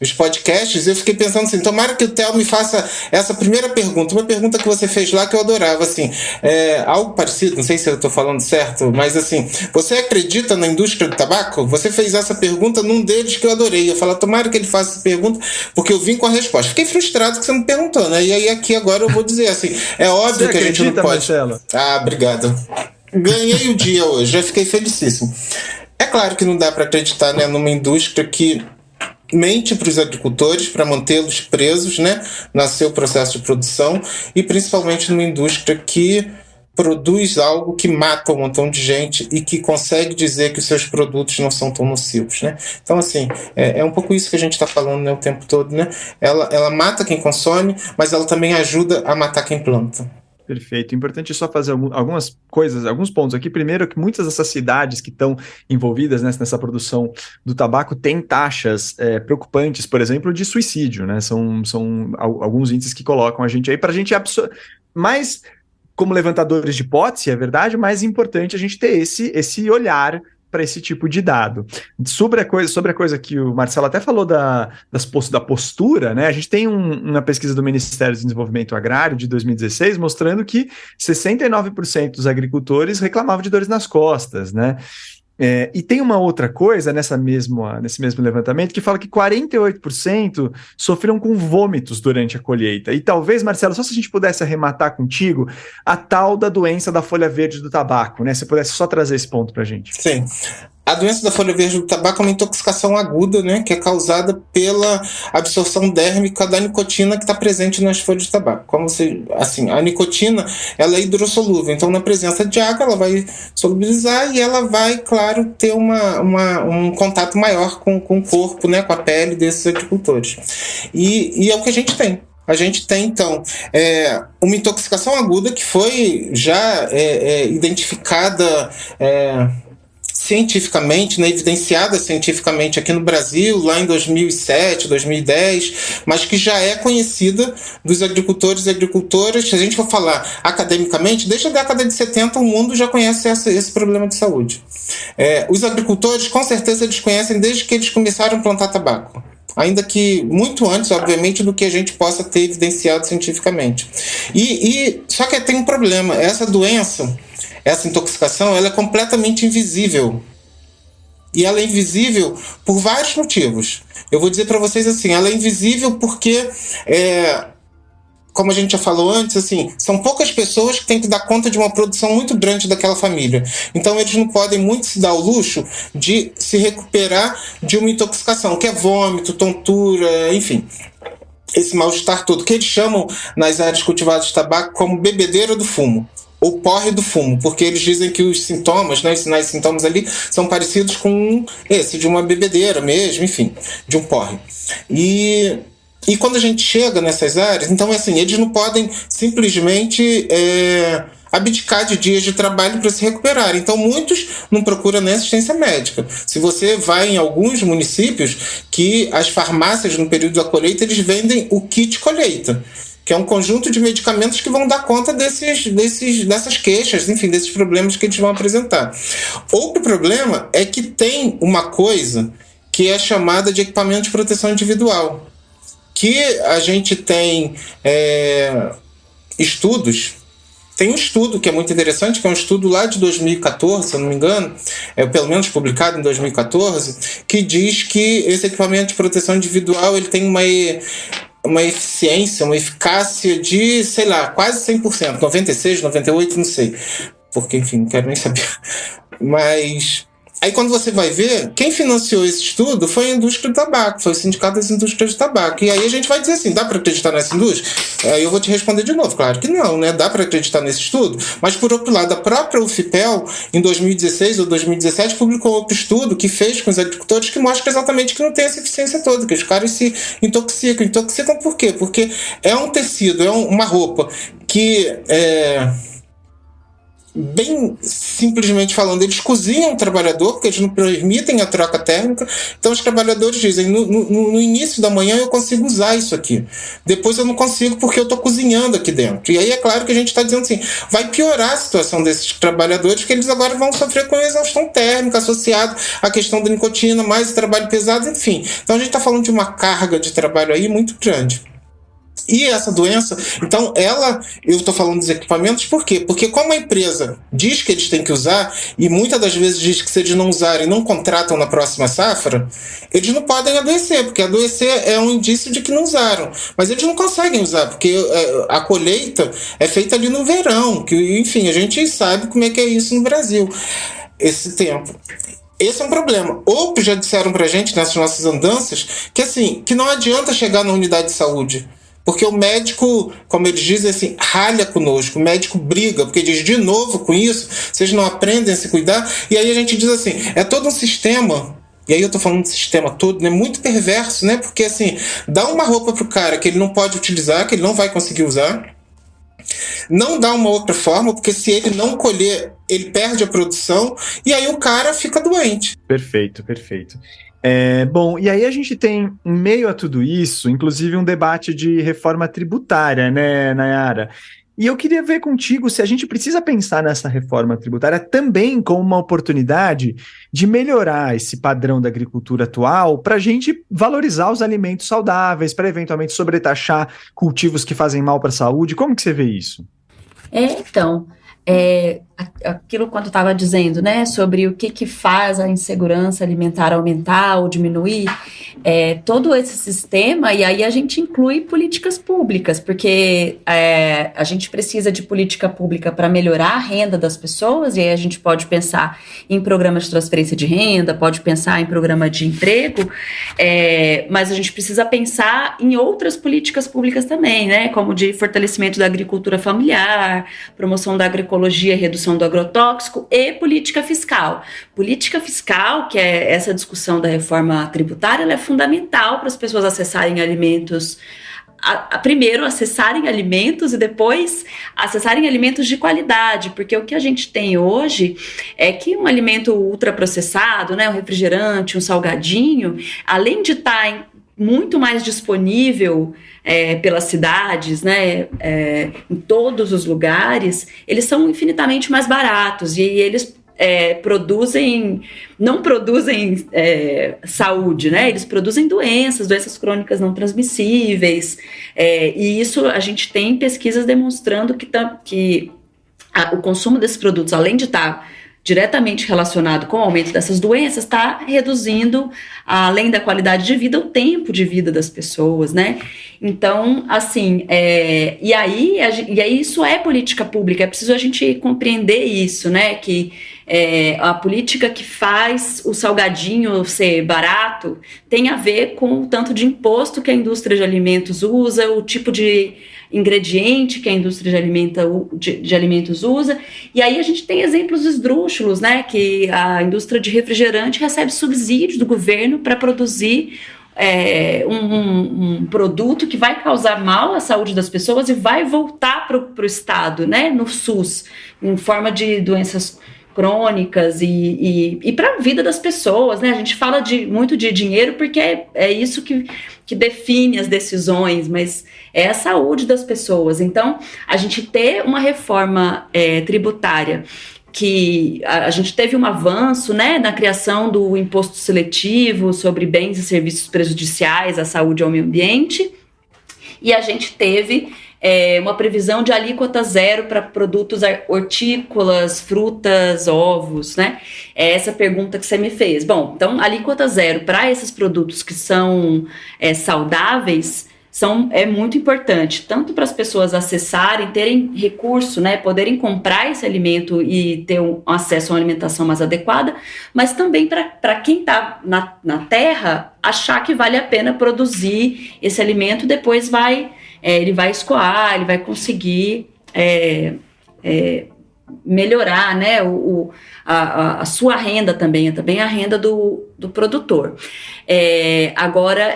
Speaker 5: os podcasts, eu fiquei pensando assim, tomara que o Theo me faça essa primeira pergunta, uma pergunta que você fez lá que eu adorava, assim, algo parecido, não sei se eu estou falando certo, mas assim, você acredita na indústria do tabaco? Você fez essa pergunta num deles que eu adorei, eu falo, tomara que ele faça essa pergunta, porque eu vim com a resposta. Fiquei frustrado que você me perguntou, né, e aí aqui agora eu vou dizer assim, é óbvio que a gente não pode... Marcelo? Ah, obrigado. Ganhei o dia hoje, já fiquei felicíssimo. É claro que não dá para acreditar, né, numa indústria que mente para os agricultores para mantê-los presos, né, no seu processo de produção, e principalmente numa indústria que produz algo que mata um montão de gente e que consegue dizer que os seus produtos não são tão nocivos, né? Então, assim, é um pouco isso que a gente está falando, né, o tempo todo, né? Ela mata quem consome, mas ela também ajuda a matar quem planta.
Speaker 2: Perfeito. Importante só fazer algumas coisas, alguns pontos aqui. Primeiro, que muitas dessas cidades que estão envolvidas nessa produção do tabaco têm taxas preocupantes, por exemplo, de suicídio, né? São alguns índices que colocam a gente aí para a gente mais como levantadores de hipótese, é verdade, mas é importante a gente ter esse olhar para esse tipo de dado. Sobre a coisa que o Marcelo até falou da postura, né? A gente tem uma pesquisa do Ministério do Desenvolvimento Agrário de 2016 mostrando que 69% dos agricultores reclamavam de dores nas costas, né? E tem uma outra coisa nesse mesmo levantamento que fala que 48% sofreram com vômitos durante a colheita. E talvez, Marcelo, só se a gente pudesse arrematar contigo a tal da doença da folha verde do tabaco, né? Se pudesse só trazer esse ponto para a gente.
Speaker 5: Sim. A doença da folha verde do tabaco é uma intoxicação aguda, né, que é causada pela absorção dérmica da nicotina que está presente nas folhas de tabaco. Como assim, a nicotina ela é hidrossolúvel, então na presença de água ela vai solubilizar e ela vai, claro, ter um contato maior com o corpo, né, com a pele desses agricultores. E é o que a gente tem. A gente tem, então, uma intoxicação aguda que foi já identificada cientificamente, né, evidenciada cientificamente aqui no Brasil, lá em 2007, 2010, mas que já é conhecida dos agricultores e agricultoras. Se a gente for falar academicamente, desde a década de 70 o mundo já conhece esse problema de saúde. Os agricultores, com certeza, eles conhecem desde que eles começaram a plantar tabaco. Ainda que muito antes, obviamente, do que a gente possa ter evidenciado cientificamente. Só que tem um problema. Essa doença, essa intoxicação, ela é completamente invisível. E ela é invisível por vários motivos. Eu vou dizer para vocês assim, ela é invisível porque, como a gente já falou antes, assim, são poucas pessoas que têm que dar conta de uma produção muito grande daquela família. Então eles não podem muito se dar o luxo de se recuperar de uma intoxicação, que é vômito, tontura, enfim, esse mal-estar todo, que eles chamam nas áreas cultivadas de tabaco como bebedeira do fumo, ou porre do fumo, porque eles dizem que os sintomas, né, os sinais e sintomas ali, são parecidos com esse de uma bebedeira mesmo, enfim, de um porre. E quando a gente chega nessas áreas, então assim, eles não podem simplesmente abdicar de dias de trabalho para se recuperar. Então muitos não procuram nem assistência médica. Se você vai em alguns municípios que as farmácias no período da colheita, eles vendem o kit colheita, que é um conjunto de medicamentos que vão dar conta dessas queixas, enfim, desses problemas que eles vão apresentar. Outro problema é que tem uma coisa que é chamada de equipamento de proteção individual, que a gente tem estudos. Tem um estudo que é muito interessante, que é um estudo lá de 2014, se eu não me engano, pelo menos publicado em 2014, que diz que esse equipamento de proteção individual ele tem uma eficiência, uma eficácia de, sei lá, quase 100%, 96%, 98%, não sei, porque, enfim, não quero nem saber. Mas aí quando você vai ver, quem financiou esse estudo foi a indústria do tabaco, foi o Sindicato das Indústrias de Tabaco. E aí a gente vai dizer assim, dá para acreditar nessa indústria? Aí eu vou te responder de novo, claro que não, né? Dá para acreditar nesse estudo? Mas por outro lado, a própria UFPEL, em 2016 ou 2017, publicou outro estudo que fez com os agricultores que mostra exatamente que não tem essa eficiência toda, que os caras se intoxicam. Intoxicam por quê? Porque é um tecido, é uma roupa que bem simplesmente falando, eles cozinham o trabalhador, porque eles não permitem a troca térmica. Então os trabalhadores dizem, no início da manhã eu consigo usar isso aqui, depois eu não consigo porque eu estou cozinhando aqui dentro. E aí é claro que a gente está dizendo assim, vai piorar a situação desses trabalhadores, que eles agora vão sofrer com exaustão térmica associada à questão da nicotina, mais trabalho pesado, enfim. Então a gente está falando de uma carga de trabalho aí muito grande. E essa doença, então eu estou falando dos equipamentos, por quê? Porque como a empresa diz que eles têm que usar, e muitas das vezes diz que se eles não usarem, não contratam na próxima safra, eles não podem adoecer, porque adoecer é um indício de que não usaram. Mas eles não conseguem usar, porque a colheita é feita ali no verão, que, enfim, a gente sabe como é que é isso no Brasil, esse tempo. Esse é um problema. Outros já disseram pra gente nessas nossas andanças que, assim, que não adianta chegar na unidade de saúde, porque o médico, como eles dizem assim, ralha conosco, o médico briga, porque diz, de novo com isso, vocês não aprendem a se cuidar, e aí a gente diz assim, é todo um sistema, e aí eu tô falando de sistema todo, né, muito perverso, né, porque assim, dá uma roupa pro cara que ele não pode utilizar, que ele não vai conseguir usar, não dá uma outra forma, porque se ele não colher, ele perde a produção, e aí o cara fica doente.
Speaker 2: Perfeito, perfeito. Bom, e aí a gente tem, em meio a tudo isso, inclusive um debate de reforma tributária, né, Nayara? E eu queria ver contigo se a gente precisa pensar nessa reforma tributária também como uma oportunidade de melhorar esse padrão da agricultura atual para a gente valorizar os alimentos saudáveis, para eventualmente sobretaxar cultivos que fazem mal para a saúde. Como que você vê isso?
Speaker 4: Então, aquilo quando eu estava dizendo, né, sobre o que faz a insegurança alimentar aumentar ou diminuir, todo esse sistema, e aí a gente inclui políticas públicas, porque a gente precisa de política pública para melhorar a renda das pessoas, e aí a gente pode pensar em programas de transferência de renda, pode pensar em programa de emprego, mas a gente precisa pensar em outras políticas públicas também, né, como de fortalecimento da agricultura familiar, promoção da agroecologia, redução do agrotóxico e política fiscal. Política fiscal, que é essa discussão da reforma tributária, ela é fundamental para as pessoas acessarem alimentos, primeiro acessarem alimentos e depois acessarem alimentos de qualidade, porque o que a gente tem hoje é que um alimento ultraprocessado, né, um refrigerante, um salgadinho, além de estar muito mais disponível pelas cidades, né, em todos os lugares, eles são infinitamente mais baratos e eles não produzem saúde, né? Eles produzem doenças crônicas não transmissíveis, e isso a gente tem pesquisas demonstrando que o consumo desses produtos, além de estar diretamente relacionado com o aumento dessas doenças, está reduzindo, além da qualidade de vida, o tempo de vida das pessoas, né? Então, assim, e aí isso é política pública, é preciso a gente compreender isso, né? Que a política que faz o salgadinho ser barato tem a ver com o tanto de imposto que a indústria de alimentos usa, o tipo de ingrediente que a indústria de alimentos usa, e aí a gente tem exemplos esdrúxulos, né, que a indústria de refrigerante recebe subsídio do governo para produzir um produto que vai causar mal à saúde das pessoas e vai voltar para o Estado, né, no SUS, em forma de doenças crônicas e para a vida das pessoas, né? A gente fala muito de dinheiro porque é isso que define as decisões, mas é a saúde das pessoas. Então, a gente ter uma reforma tributária que a gente teve um avanço, né, na criação do imposto seletivo sobre bens e serviços prejudiciais à saúde e ao meio ambiente, e a gente teve uma previsão de alíquota zero para produtos hortícolas, frutas, ovos, né? É essa pergunta que você me fez. Bom, então, alíquota zero para esses produtos que são saudáveis é muito importante, tanto para as pessoas acessarem, terem recurso, né, poderem comprar esse alimento e ter um acesso a uma alimentação mais adequada, mas também para quem está na terra achar que vale a pena produzir esse alimento, depois ele vai escoar, ele vai conseguir melhorar, né, a sua renda também a renda do produtor. Agora,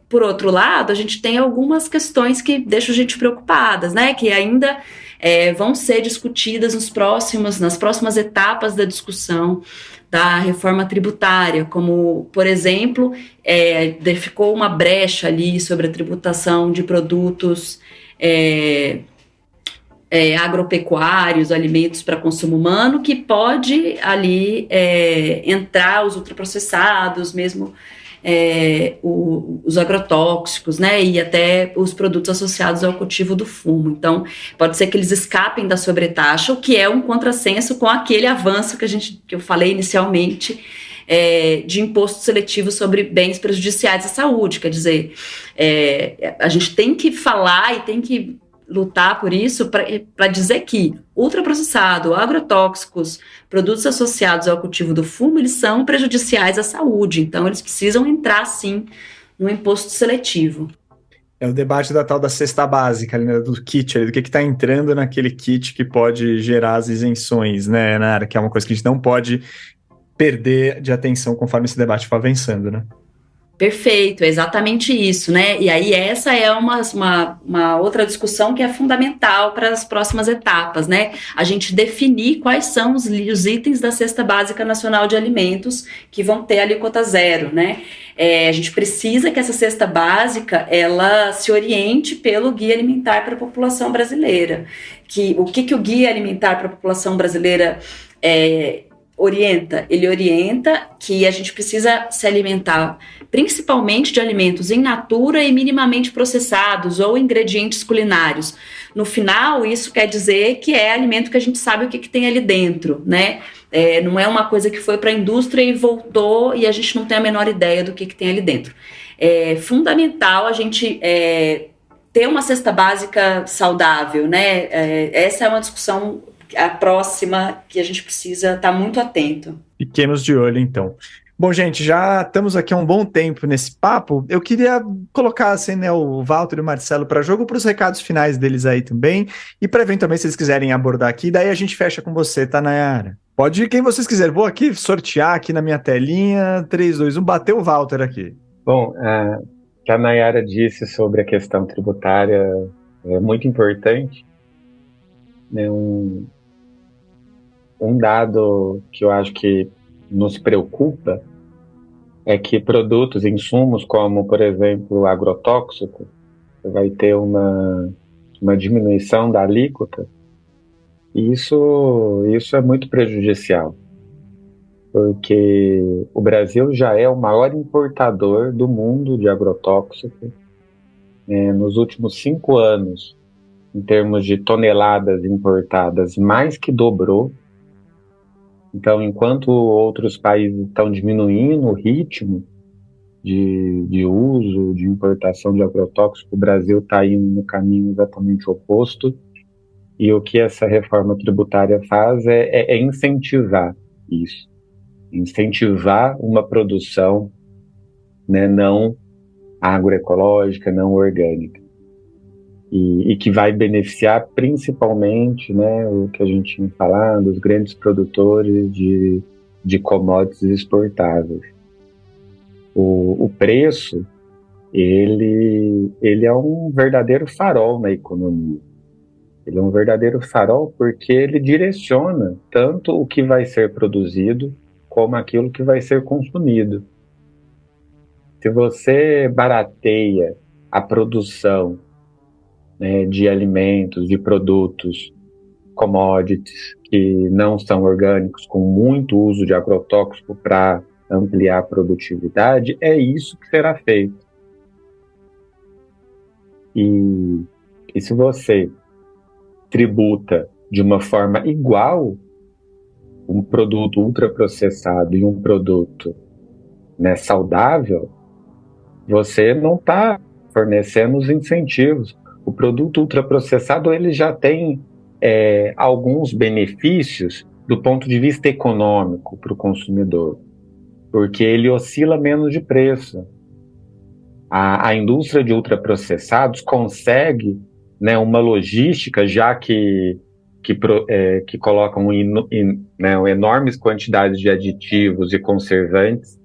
Speaker 4: por outro lado, a gente tem algumas questões que deixam a gente preocupadas, né, que ainda vão ser discutidas nas próximas etapas da discussão da reforma tributária, como, por exemplo, ficou uma brecha ali sobre a tributação de produtos agropecuários, alimentos para consumo humano, que pode ali entrar os ultraprocessados, mesmo os agrotóxicos, né, e até os produtos associados ao cultivo do fumo. Então, pode ser que eles escapem da sobretaxa, o que é um contrassenso com aquele avanço que eu falei inicialmente, de imposto seletivo sobre bens prejudiciais à saúde. Quer dizer, a gente tem que falar e tem que lutar por isso para dizer que ultraprocessado, agrotóxicos, produtos associados ao cultivo do fumo, eles são prejudiciais à saúde, então eles precisam entrar sim no imposto seletivo.
Speaker 2: É o debate da tal da cesta básica, ali, né, do kit, ali, do que está entrando naquele kit que pode gerar as isenções, né, Nara, que é uma coisa que a gente não pode perder de atenção conforme esse debate for avançando, né?
Speaker 4: Perfeito, é exatamente isso, né? E aí essa é uma outra discussão que é fundamental para as próximas etapas, né? A gente definir quais são os itens da Cesta Básica Nacional de Alimentos que vão ter alíquota zero, né? A gente precisa que essa cesta básica, ela se oriente pelo Guia Alimentar para a População Brasileira. O que o Guia Alimentar para a População Brasileira Ele orienta que a gente precisa se alimentar principalmente de alimentos in natura e minimamente processados ou ingredientes culinários. No final, isso quer dizer que é alimento que a gente sabe o que tem ali dentro, né? Não é uma coisa que foi para a indústria e voltou e a gente não tem a menor ideia do que tem ali dentro. É fundamental a gente ter uma cesta básica saudável, né? Essa é uma discussão a próxima que a gente precisa estar muito atento.
Speaker 2: Pequenos de olho, então. Bom, gente, já estamos aqui há um bom tempo nesse papo. Eu queria colocar assim, né, o Walter e o Marcelo para jogo, para os recados finais deles aí também, e para eventualmente, se eles quiserem abordar aqui, daí a gente fecha com você, tá, Nayara? Pode ir quem vocês quiserem. Vou aqui sortear aqui na minha telinha. 3, 2, 1, bateu o Walter aqui.
Speaker 3: Bom, o que a Nayara disse sobre a questão tributária é muito importante. Né, um dado que eu acho que nos preocupa é que produtos, insumos como, por exemplo, agrotóxico, vai ter uma diminuição da alíquota, e isso é muito prejudicial, porque o Brasil já é o maior importador do mundo de agrotóxico. Nos últimos 5 anos, em termos de toneladas importadas, mais que dobrou. Então, enquanto outros países estão diminuindo o ritmo de uso, de importação de agrotóxico, o Brasil está indo no caminho exatamente oposto. E o que essa reforma tributária faz é incentivar isso. Incentivar uma produção, né, não agroecológica, não orgânica. E que vai beneficiar principalmente, né, o que a gente tinha falado, os grandes produtores de commodities exportáveis. O preço, ele é um verdadeiro farol na economia. Ele é um verdadeiro farol porque ele direciona tanto o que vai ser produzido como aquilo que vai ser consumido. Se você barateia a produção, né, de alimentos, de produtos, commodities que não são orgânicos, com muito uso de agrotóxico para ampliar a produtividade, é isso que será feito. E se você tributa de uma forma igual um produto ultraprocessado e um produto, né, saudável, você não está fornecendo os incentivos. O produto ultraprocessado ele já tem alguns benefícios do ponto de vista econômico para o consumidor, porque ele oscila menos de preço. A indústria de ultraprocessados consegue, né, uma logística, já que colocam enormes quantidades de aditivos e conservantes,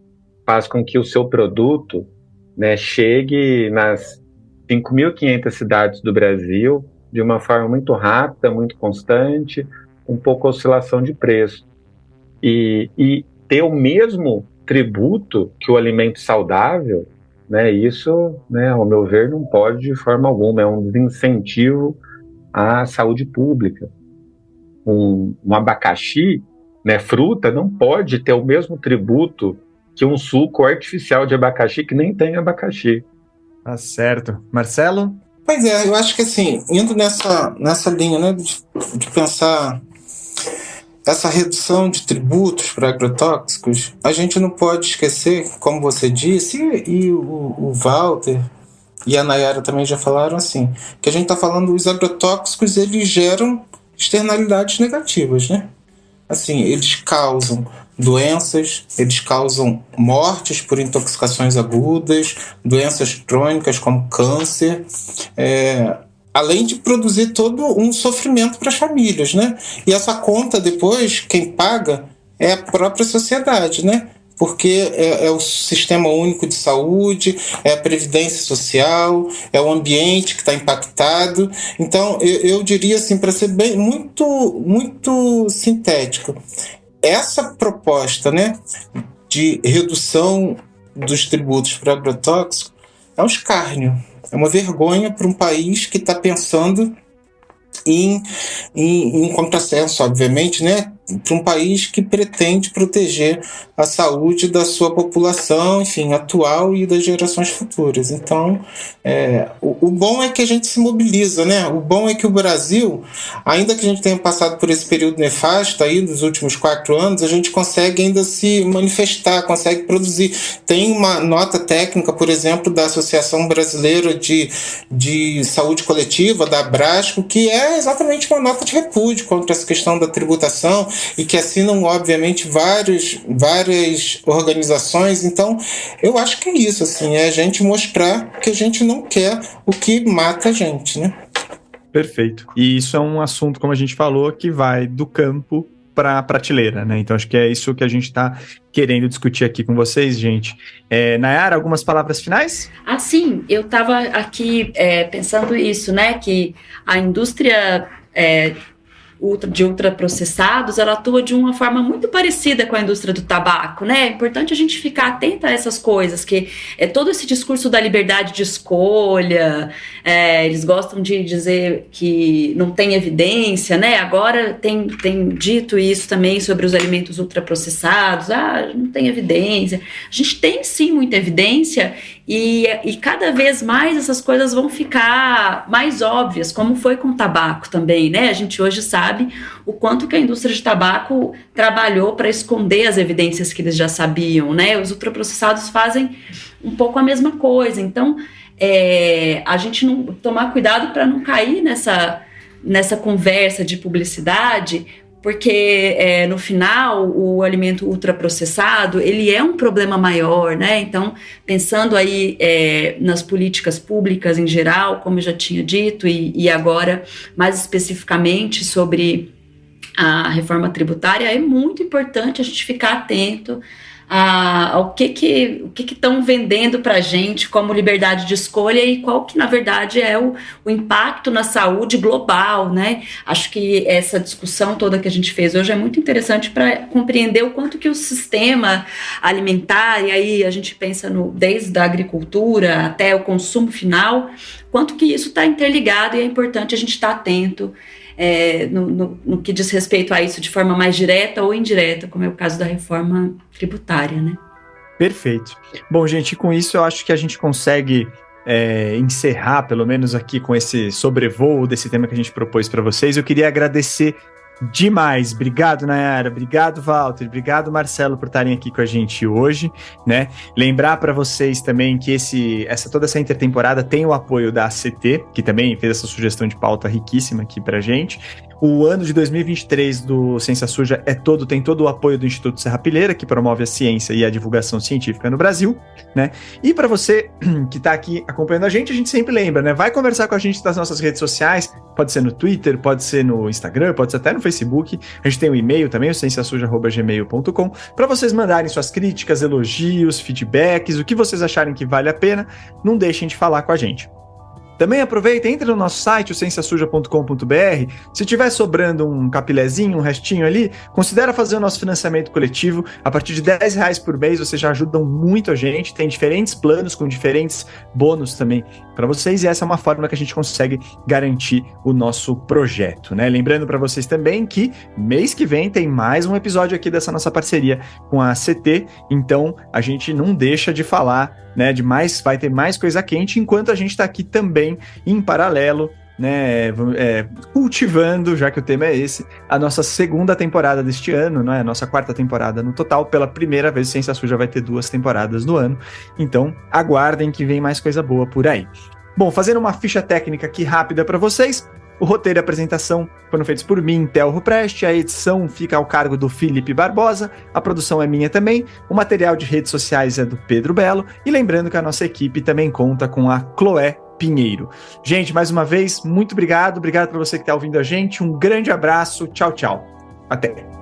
Speaker 3: faz com que o seu produto, né, chegue nas 5.500 cidades do Brasil de uma forma muito rápida, muito constante, com pouca oscilação de preço. E ter o mesmo tributo que o alimento saudável, né, isso, né, ao meu ver, não pode de forma alguma, é um desincentivo à saúde pública. Um abacaxi, né, fruta, não pode ter o mesmo tributo que um suco artificial de abacaxi que nem tem abacaxi.
Speaker 2: Tá certo. Marcelo?
Speaker 5: Pois é, eu acho que assim, indo nessa linha, né, de pensar essa redução de tributos para agrotóxicos, a gente não pode esquecer, como você disse, e o Walter e a Nayara também já falaram assim, que a gente está falando, os agrotóxicos, eles geram externalidades negativas, né? Assim, eles causam doenças, eles causam mortes por intoxicações agudas, doenças crônicas como câncer, além de produzir todo um sofrimento para as famílias, né? E essa conta depois, quem paga é a própria sociedade, né? Porque é o Sistema Único de Saúde, é a Previdência Social, é o ambiente que está impactado. Então, eu diria assim, para ser bem, muito, muito sintético, essa proposta, né, de redução dos tributos para agrotóxico é um escárnio, é uma vergonha para um país que está pensando em um contrassenso, obviamente, né, um país que pretende proteger a saúde da sua população, enfim, atual e das gerações futuras. Então, o bom é que a gente se mobiliza, né? O bom é que o Brasil, ainda que a gente tenha passado por esse período nefasto aí dos últimos 4 anos, a gente consegue ainda se manifestar, consegue produzir. Tem uma nota técnica, por exemplo, da Associação Brasileira de Saúde Coletiva, da Abrasco, que é exatamente uma nota de repúdio contra essa questão da tributação e que assinam, obviamente, várias organizações. Então, eu acho que é isso, assim, é a gente mostrar que a gente não quer o que mata a gente, né?
Speaker 2: Perfeito. E isso é um assunto, como a gente falou, que vai do campo para a prateleira, né? Então, acho que é isso que a gente está querendo discutir aqui com vocês, gente. Nayara, algumas palavras finais?
Speaker 4: Sim, eu estava aqui pensando isso, né? Que a indústria de ultraprocessados, ela atua de uma forma muito parecida com a indústria do tabaco, né? É importante a gente ficar atenta a essas coisas, que todo esse discurso da liberdade de escolha, eles gostam de dizer que não tem evidência, né? Agora tem dito isso também sobre os alimentos ultraprocessados, não tem evidência. A gente tem sim muita evidência e cada vez mais essas coisas vão ficar mais óbvias, como foi com o tabaco também, né? A gente hoje sabe o quanto que a indústria de tabaco trabalhou para esconder as evidências que eles já sabiam, né? Os ultraprocessados fazem um pouco a mesma coisa. Então, a gente não tomar cuidado para não cair nessa conversa de publicidade, porque no final o alimento ultraprocessado ele é um problema maior, né? Então, pensando aí nas políticas públicas em geral, como eu já tinha dito, e agora mais especificamente sobre a reforma tributária, é muito importante a gente ficar atento ao que estão vendendo para a gente como liberdade de escolha e qual que, na verdade, é o impacto na saúde global, né? Acho que essa discussão toda que a gente fez hoje é muito interessante para compreender o quanto que o sistema alimentar, e aí a gente pensa desde a agricultura até o consumo final, quanto que isso está interligado e é importante a gente estar atento no que diz respeito a isso de forma mais direta ou indireta, como é o caso da reforma tributária, né?
Speaker 2: Perfeito. Bom, gente, com isso eu acho que a gente consegue encerrar, pelo menos aqui com esse sobrevoo desse tema que a gente propôs para vocês. Eu queria agradecer demais. Obrigado, Nayara. Obrigado, Walter. Obrigado, Marcelo, por estarem aqui com a gente hoje, né? Lembrar para vocês também que toda essa intertemporada tem o apoio da ACT, que também fez essa sugestão de pauta riquíssima aqui pra gente. O ano de 2023 do Ciência Suja tem todo o apoio do Instituto Serra Pilheira, que promove a ciência e a divulgação científica no Brasil, né? E para você que está aqui acompanhando a gente sempre lembra, né? Vai conversar com a gente nas nossas redes sociais, pode ser no Twitter, pode ser no Instagram, pode ser até no Facebook. A gente tem um e-mail também, o cienciasuja@gmail.com, para vocês mandarem suas críticas, elogios, feedbacks, o que vocês acharem que vale a pena, não deixem de falar com a gente. Também aproveita, entre no nosso site, o cienciasuja.com.br. Se tiver sobrando um capilézinho, um restinho ali, considera fazer o nosso financiamento coletivo. A partir de R$10 por mês, vocês já ajudam muito a gente. Tem diferentes planos com diferentes bônus também para vocês. E essa é uma forma que a gente consegue garantir o nosso projeto, né? Lembrando para vocês também que mês que vem tem mais um episódio aqui dessa nossa parceria com a ACT. Então, a gente não deixa de falar, né, vai ter mais coisa quente, enquanto a gente está aqui também em paralelo, né, cultivando, já que o tema é esse, a nossa segunda temporada deste ano, né, a nossa 4ª temporada no total. Pela primeira vez, Ciência Suja vai ter 2 temporadas no ano, então aguardem que vem mais coisa boa por aí. Bom, fazendo uma ficha técnica aqui rápida para vocês. O roteiro e a apresentação foram feitos por mim, Theo Rupreste, a edição fica ao cargo do Felipe Barbosa, a produção é minha também, o material de redes sociais é do Pedro Belo, e lembrando que a nossa equipe também conta com a Chloé Pinheiro. Gente, mais uma vez, muito obrigado para você que está ouvindo a gente, um grande abraço, tchau, tchau, até!